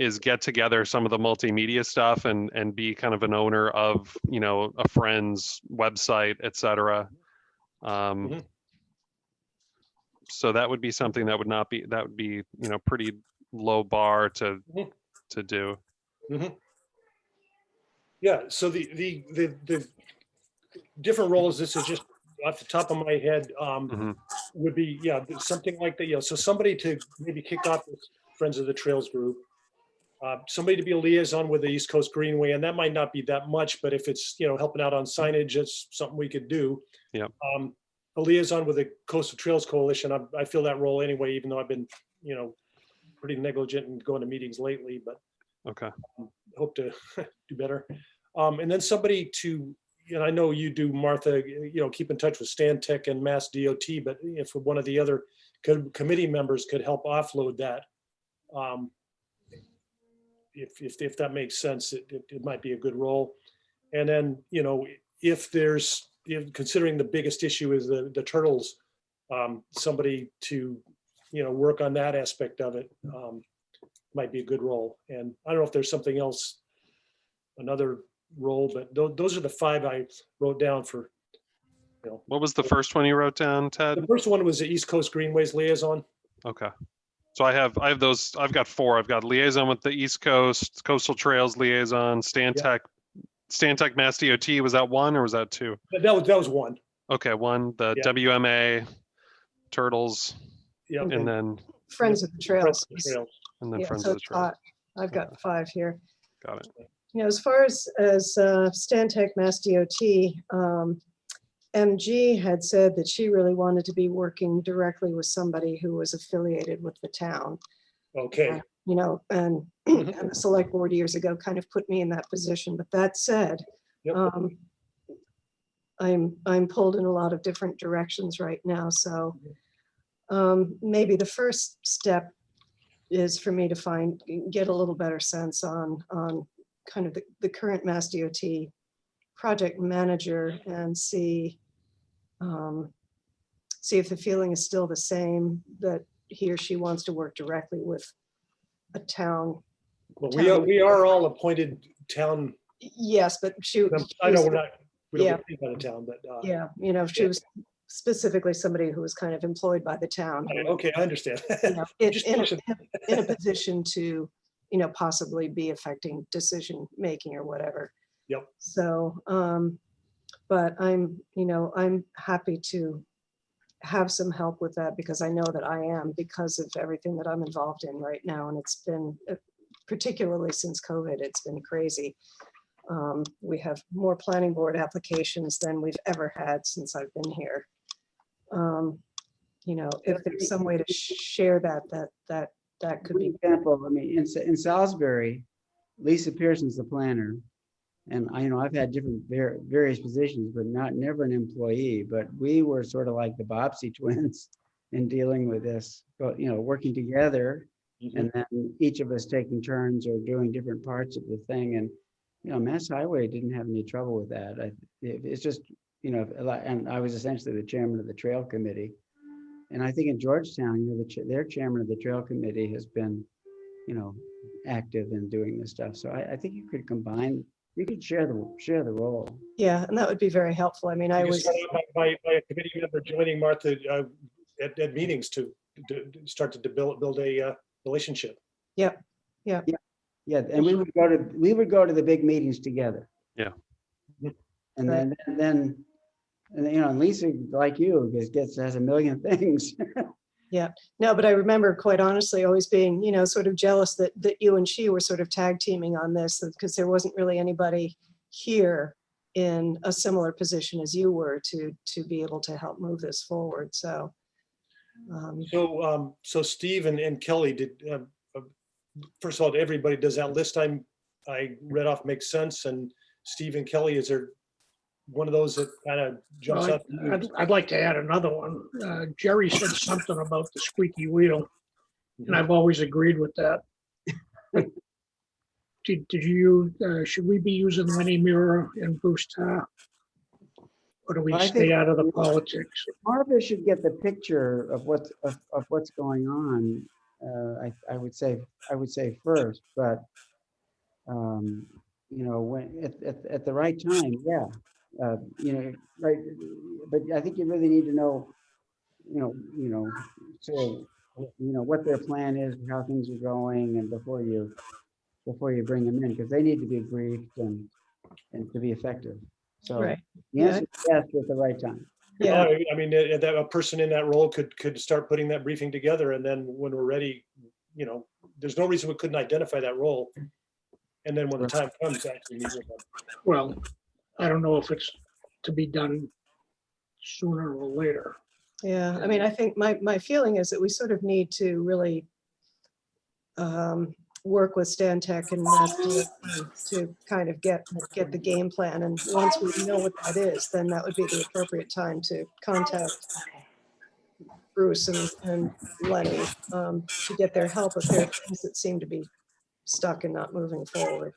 is get together some of the multimedia stuff and be kind of an owner of, a friend's website, etc. Mhm. So that would be something that would not be, that would be, you know, pretty low bar Mhm. to do. Yeah, so the different roles, this is just off the top of my head, Mhm. would be, yeah, something like that, you know, so somebody to maybe kick off this Friends of the Trails group. Somebody to be a liaison with the East Coast Greenway, and that might not be that much, but if it's, you know, helping out on signage, it's something we could do. Yep. A liaison with the Coastal Trails Coalition, I fill that role anyway, even though I've been, you know, pretty negligent in going to meetings lately, but Okay. hope to do better. And then somebody to, you know, I know you do, Martha, you know, keep in touch with Stan Tech and Mass DOT, but if one of the other committee members could help offload that, if that makes sense, it might be a good role. And then, you know, if there's, considering the biggest issue is the turtles, somebody to, you know, work on that aspect of it might be a good role. And I don't know if there's something else, another role, but those are the 5 I wrote down for, you know. What was the first one you wrote down, Ted? The first one was the East Coast Greenways liaison. Okay. So I have those, I've got 4. I've got liaison with the East Coast, Coastal Trails liaison, Stan Tech, Mass DOT. Was that 1 or was that 2? That was 1. Okay, 1, the Yeah. WMA, Turtles, Yeah. and then Friends of the Trails. Yeah, Friends so of the Trails. I've got 5 here. Got it. You know, as far as Stantec Mass DOT, MG had said that she really wanted to be working directly with somebody who was affiliated with the town. Okay. You know, and the select board years ago kind of put me in that position. But that said, Yep. I'm pulled in a lot of different directions right now. So maybe the first step is for me to get a little better sense on kind of the current Mass DOT project manager and see if the feeling is still the same, that he or she wants to work directly with a town. Well, we are all appointed town. Yes, but I know we don't yeah. get paid by the town, but. Yeah, you know, she was specifically somebody who was kind of employed by the town. Okay, I understand. You know, Just in a position to, you know, possibly be affecting decision making or whatever. Yep. So, but I'm happy to have some help with that, because I know that I am, because of everything that I'm involved in right now. And it's been, particularly since COVID, it's been crazy. We have more planning board applications than we've ever had since I've been here. You know, if there's some way to share that could be. For example, I mean, in Salisbury, Lisa Pearson's the planner. And I've had different various positions, but never an employee. But we were sort of like the Bobbsey twins in dealing with this, but working together, and then each of us taking turns or doing different parts of the thing. And Mass Highway didn't have any trouble with that. It's just and I was essentially the chairman of the trail committee. And I think in Georgetown, their chairman of the trail committee has been, active in doing this stuff. So I think you could combine. You could share the role. Yeah, and that would be very helpful. I mean, I was by a committee member joining Martha at meetings to start to build a relationship. Yeah, and we would go to the big meetings together. Yeah. And right. then and Lisa, like you, has a million things. Yeah, no, but I remember quite honestly always being, sort of jealous that you and she were sort of tag teaming on this, because there wasn't really anybody here in a similar position as you were to be able to help move this forward. So, so Steve and Kelly did. First of all, everybody, does that list I read off make sense? And Steve and Kelly, is there one of those that kind of jumps up? I'd like to add another one. Jerry said something about the squeaky wheel, and I've always agreed with that. Did you? Should we be using Lenny Muir and Bruce Tarr, or do we stay out of the politics? Martha should get the picture of what's going on. I would say first, but when at the right time, yeah. You know, right, but I think you really need to know, so, what their plan is, how things are going, and before you bring them in, because they need to be briefed and to be effective. So Right. the answer is yes at the right time. Yeah, I mean, that a person in that role could start putting that briefing together, and then when we're ready, there's no reason we couldn't identify that role. And then when the time comes, actually meet with them. Well, I don't know if it's to be done sooner or later. yeah. I mean, I think my feeling is that we sort of need to really work with Stan Tech and Mass DOT to kind of get the game plan. And once we know what that is, then that would be the appropriate time to contact Bruce and Lenny to get their help if there are things that seem to be stuck and not moving forward.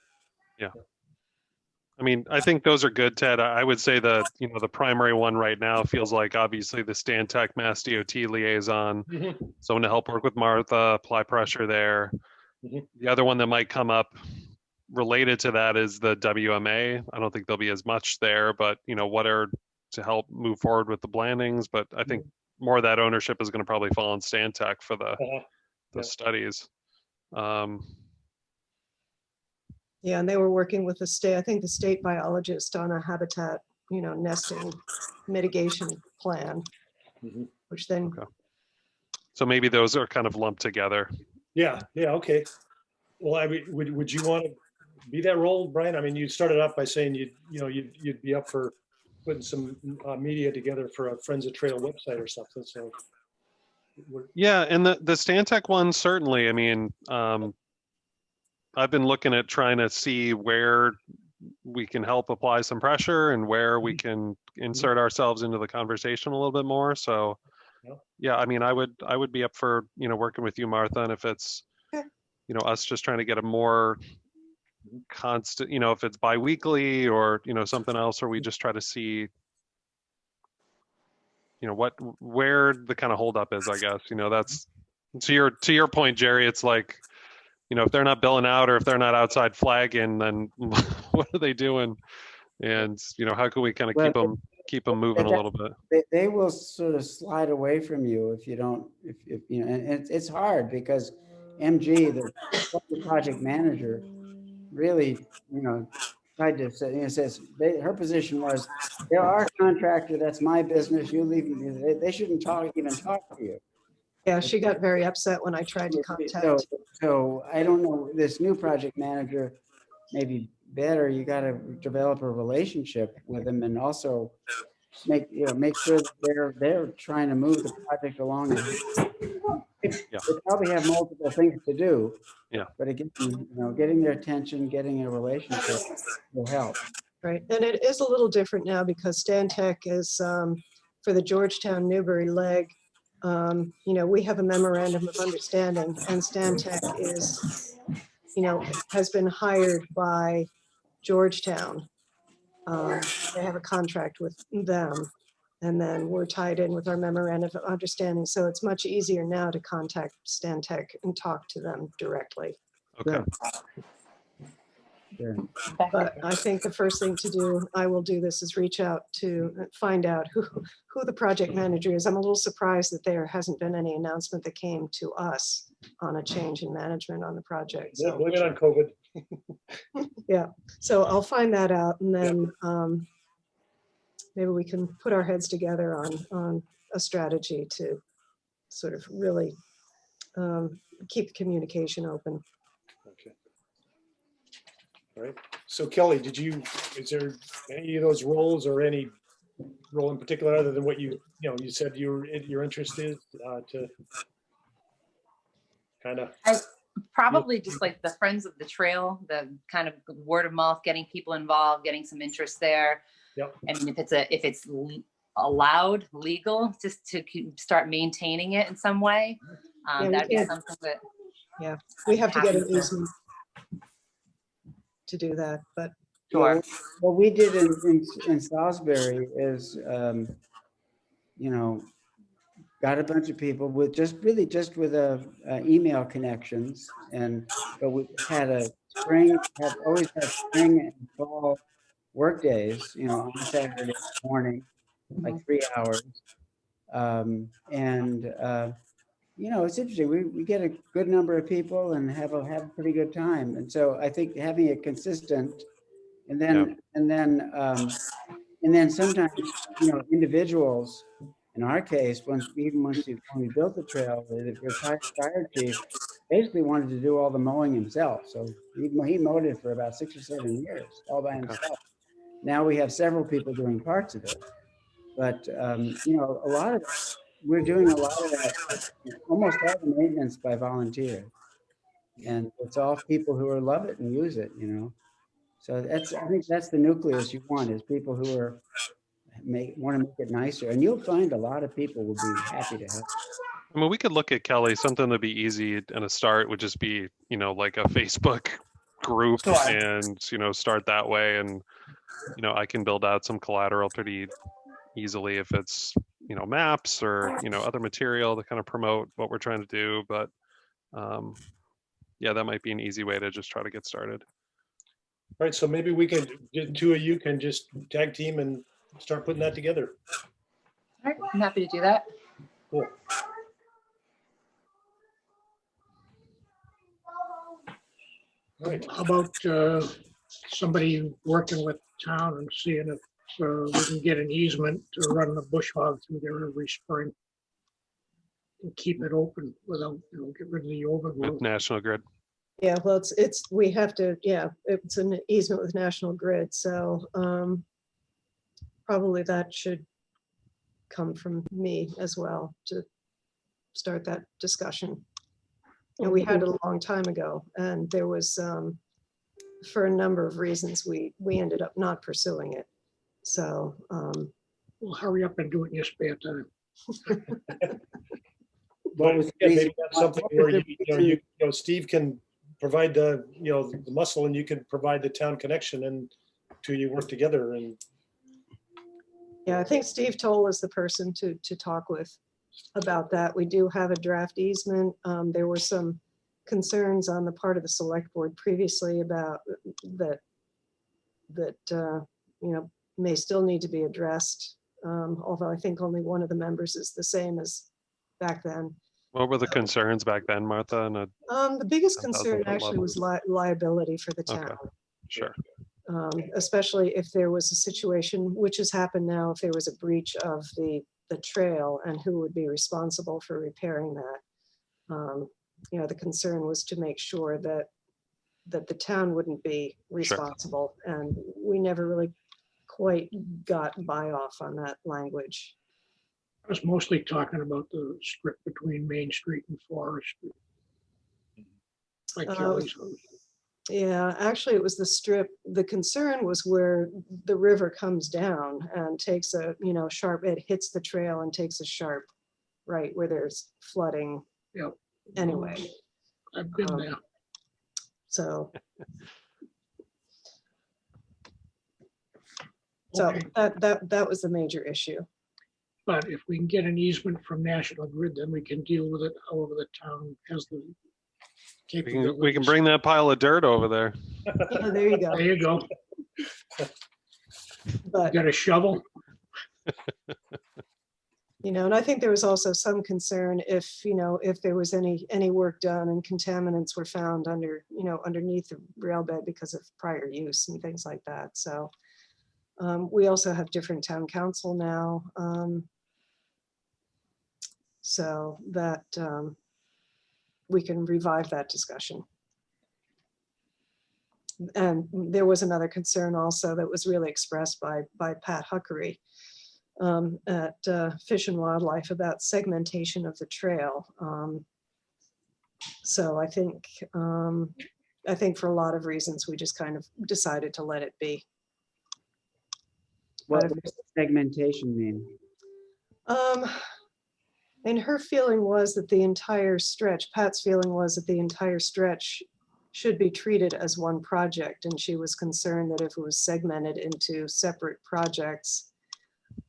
I mean, I think those are good, Ted. I would say the primary one right now feels like obviously the Stan Tech Mass DOT liaison, someone to help work with Martha, apply pressure there. The other one that might come up related to that is the WMA. I don't think there'll be as much there, but what are to help move forward with the Blandings. But I think more of that ownership is going to probably fall on Stan Tech for the studies. Yeah, and they were working with the state, I think the state biologist on a habitat, nesting mitigation plan, which then. Okay. So maybe those are kind of lumped together. Yeah. Okay. Well, I mean, would you want to be that role, Brian? I mean, you started out by saying you'd be up for putting some media together for a Friends of Trail website or something. So. Yeah, and the Stan Tech one certainly. I mean, I've been looking at trying to see where we can help apply some pressure and where we can insert ourselves into the conversation a little bit more. So yeah, I mean, I would be up for, working with you, Martha. And if it's, us just trying to get a more constant, if it's biweekly or, something else, or we just try to see, where the kind of holdup is, I guess, that's to your point, Jerry, it's like, if they're not billing out or if they're not outside flagging, then what are they doing? And, how can we kind of keep them moving a little bit? They will sort of slide away from you if you don't, and it's hard because MG, the project manager, really, tried to say, her position was, there are contractor, that's my business, you leave me, they shouldn't even talk to you. Yeah, she got very upset when I tried to contact. So I don't know, this new project manager, maybe better, you got to develop a relationship with them and also make sure that they're trying to move the project along. They probably have multiple things to do. Yeah. But again, getting their attention, getting a relationship will help. Right, and it is a little different now because Stan Tech is for the Georgetown Newbury leg. We have a memorandum of understanding, and Stan Tech is, has been hired by Georgetown. They have a contract with them, and then we're tied in with our memorandum of understanding. So it's much easier now to contact Stan Tech and talk to them directly. Okay. Sure. But I think the first thing to do, I will do this, is reach out to find out who the project manager is. I'm a little surprised that there hasn't been any announcement that came to us on a change in management on the project. Yeah, blame it on COVID. Yeah, so I'll find that out, and then maybe we can put our heads together on a strategy to sort of really keep the communication open. Okay. All right. So Kelly, is there any of those roles or any role in particular other than what you said your interest is to kind of? Probably just like the Friends of the Trail, the kind of word of mouth, getting people involved, getting some interest there. Yep. I mean, if it's allowed, legal, just to start maintaining it in some way, that'd be something that. Yeah, we have to get an easement to do that, but. Sure. What we did in Salisbury is, got a bunch of people with just with email connections, but we had always had spring and fall work days, on Saturday morning, like 3 hours. It's interesting. We get a good number of people and have a pretty good time. And so I think having it consistent, and then sometimes, individuals, in our case, when we built the trail, the retired fire chief basically wanted to do all the mowing himself. So he mowed it for about 6 or 7 years all by himself. Now we have several people doing parts of it, but a lot of we're doing a lot of that, almost all the maintenance by volunteer, and it's all people who love it and use it. So I think that's the nucleus you want, is people who want to make it nicer, and you'll find a lot of people will be happy to help. I mean, we could look at, Kelly, something that'd be easy and a start would just be, like a Facebook group, and, start that way. And, I can build out some collateral pretty easily if it's, maps or, other material to kind of promote what we're trying to do. But yeah, that might be an easy way to just try to get started. All right, so maybe we can, two of you can just tag team and start putting that together. All right, I'm happy to do that. Cool. All right. How about somebody working with town and seeing if we can get an easement to run the bush hog through there every spring and keep it open without, get rid of the overgrowth. With National Grid. Yeah, well, we have to, it's an easement with National Grid, so probably that should come from me as well to start that discussion. And we had it a long time ago, and there was, for a number of reasons, we ended up not pursuing it. So. Well, hurry up and do it in your spare time. But maybe that's something where Steve can provide the muscle, and you can provide the town connection, and you work together. And yeah, I think Steve Toll is the person to talk with about that. We do have a draft easement. There were some concerns on the part of the select board previously about that may still need to be addressed. Although I think only one of the members is the same as back then. What were the concerns back then, Martha? The biggest concern actually was liability for the town. Okay. Sure. Especially if there was a situation, which has happened now, if there was a breach of the trail, and who would be responsible for repairing that. The concern was to make sure that the town wouldn't be responsible. Sure. And we never really quite got buy off on that language. I was mostly talking about the strip between Main Street and Forest Street. Like Kelly's house. Yeah, actually it was the strip. The concern was where the river comes down and takes a, sharp, it hits the trail and takes a sharp right where there's flooding. Yep. Anyway. I've been there. So. Okay. So that was the major issue. But if we can get an easement from National Grid, then we can deal with it however the town has the capability. We can bring that pile of dirt over there. Yeah, there you go. There you go. But got a shovel? And I think there was also some concern if there was any work done and contaminants were found underneath the rail bed because of prior use and things like that. So we also have different town council now. So that we can revive that discussion. And there was another concern also that was really expressed by Pat Huckery at Fish and Wildlife about segmentation of the trail. So I think for a lot of reasons, we just kind of decided to let it be. What does segmentation mean? And her feeling was that the entire stretch, Pat's feeling was that the entire stretch should be treated as one project. And she was concerned that if it was segmented into separate projects,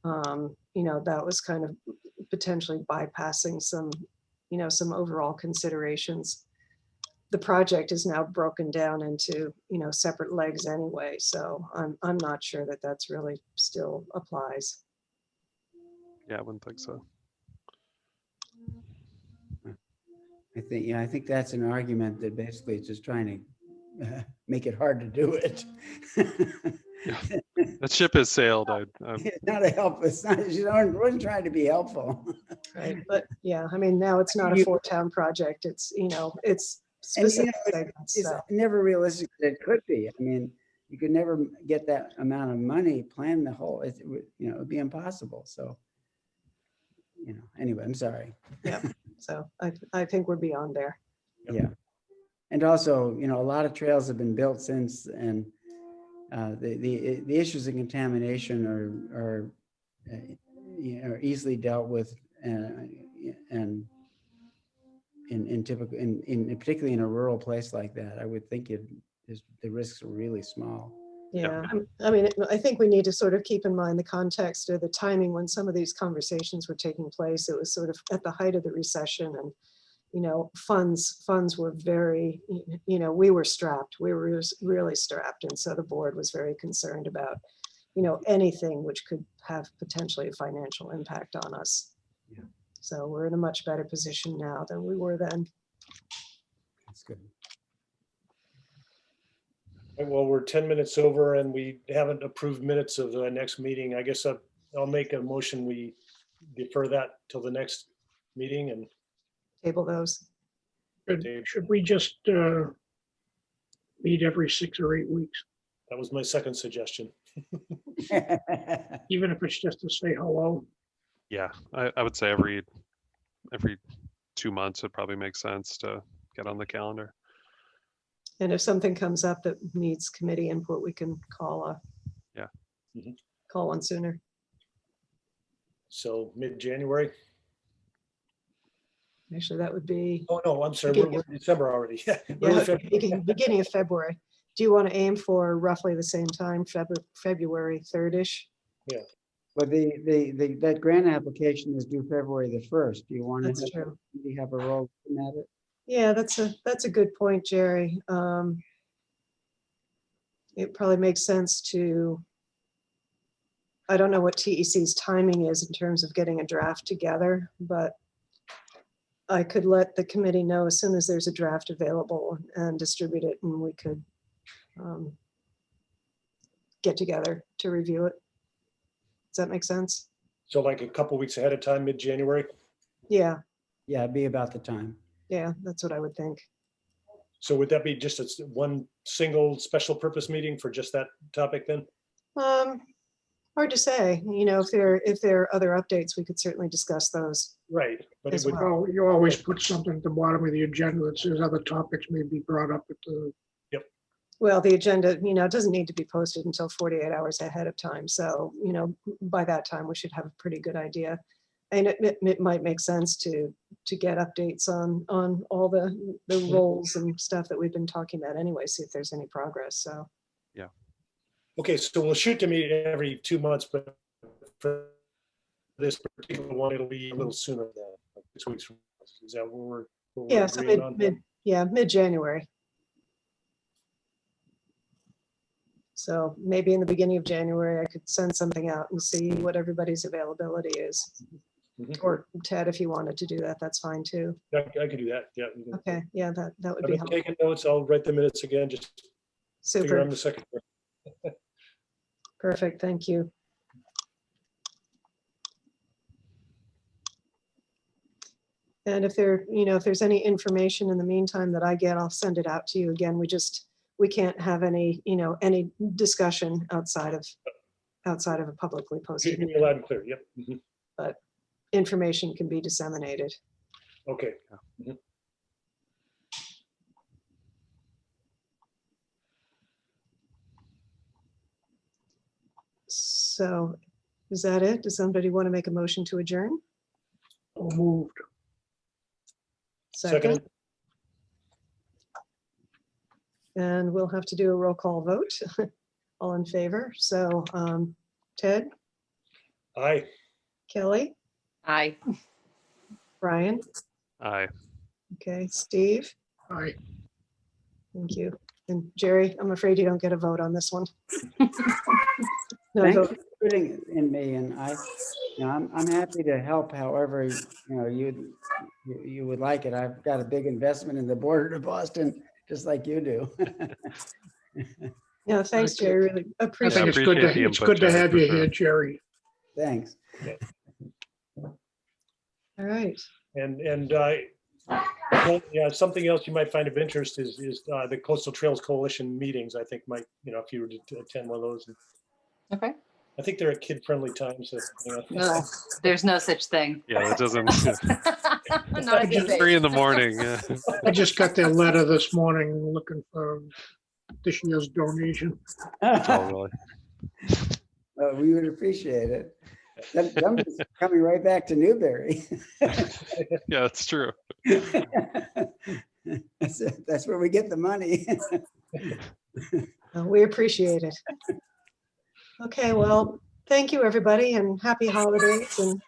that was kind of potentially bypassing some overall considerations. the project is now broken down into, separate legs anyway. So I'm not sure that that's really still applies. Yeah, I wouldn't think so. I think that's an argument that basically is just trying to make it hard to do it. That ship has sailed. It's not a help. It's not, wasn't trying to be helpful. Right. But yeah, I mean, now it's not a four-town project. It's, it's And specific segments. it's So, never realistic that it could be. I mean, you could never get that amount of money, plan the whole, it would, it would be impossible. So, anyway, I'm sorry. so I think we're beyond there. Yeah. And also, a lot of trails have been built since, and the issues of contamination are easily dealt with, and in typical, particularly in a rural place like that, I would think the risks are really small. Yeah, I mean, I think we need to sort of keep in mind the context or the timing when some of these conversations were taking place. It was sort of at the height of the recession, and funds were very, we were strapped. We were really strapped, and so the board was very concerned about, anything which could have potentially a financial impact on us. Yeah. So we're in a much better position now than we were then. That's good. Well, we're 10 minutes over and we haven't approved minutes of the next meeting. I guess I'll make a motion. We defer that till the next meeting and Table those. Should we just meet every 6 or 8 weeks, that was my second suggestion. even if it's just to say hello? Yeah, I would say every 2 months would probably make sense to get on the calendar. And if something comes up that needs committee input, we can call call one sooner. So mid-January. Actually, that would be, Oh, no, I'm sorry. We're in December already. Yeah. beginning of February. Do you want to aim for roughly the same time, February 3rd-ish? But that grant application is due February the 1st. Do you want That's to true. have a role in that? Yeah, that's a good point, Jerry. It probably makes sense to, I don't know what TEC's timing is in terms of getting a draft together, but I could let the committee know as soon as there's a draft available and distribute it, and we could get together to review it. Does that make sense? So like a couple weeks ahead of time, mid-January. Yeah, Yeah, it'd be about the time. yeah, that's what I would think. So would that be just one single special purpose meeting for just that topic then? Hard to say, if there are other updates, we could certainly discuss those. Right, but it As would, well. Well, you always put something at the bottom of the agenda that says other topics may be brought up at the, Well, the agenda, it doesn't need to be posted until 48 hours ahead of time. So, by that time, we should have a pretty good idea. And it might make sense to get updates on all the roles and stuff that we've been talking about anyway, see if there's any progress. So, okay, so we'll shoot to meet every 2 months, but for this particular one, it'll be a little sooner than like 6 weeks from now. Is that what we're yeah, so agreeing on? mid-January. So maybe in the beginning of January, I could send something out and see what everybody's availability is. Mhm. Or Ted, if you wanted to do that, that's fine too. I can do that, yeah. Okay, yeah, that would I've be been helpful. taking notes. I'll write the minutes again, just figure Super, I'm the secretary. perfect, thank you. And if there's any information in the meantime that I get, I'll send it out to you. Again, we can't have any discussion outside of a publicly posted, Give me loud and clear, yep. Mhm. but information can be disseminated. Okay. Mhm. So is that it? Does somebody want to make a motion to adjourn? moved. Second. And we'll have to do a roll call vote. All in favor. So Ted, Aye. Kelly, Aye. Brian, Aye. okay, Steve, Aye. Thank you. And Jerry, I'm afraid you don't get a vote on this one. No Thanks vote. for putting it in me, and I'm happy to help however, you would like it. I've got a big investment in the border of Boston, just like you do. Yeah, thanks, Jerry. Really I appreciate think it. it's good to, appreciate the it's input, good to Jerry, have for you sure. here, Jerry. Thanks. All right. And yeah, something else you might find of interest is the Coastal Trails Coalition meetings. I think might, if you were to attend one of those. Okay. I think they're a kid-friendly time, so. No, there's no such thing. Yeah, that doesn't, Not at this age. 3 in the morning. Yeah. I just got their letter this morning looking for this year's donation. Oh, really? Well, we would appreciate it. Somebody's coming right back to Newbury. Yeah, that's true. That's where we get the money. We appreciate it. Okay, well, thank you, everybody, and happy holidays. And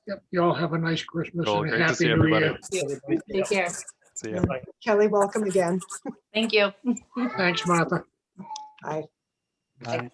Yep, you all have a nice Christmas Cool. and a Great to see happy New everybody. Year. Take care. See ya. Kelly, welcome again. Thank you. Thanks, Martha. Bye. Bye.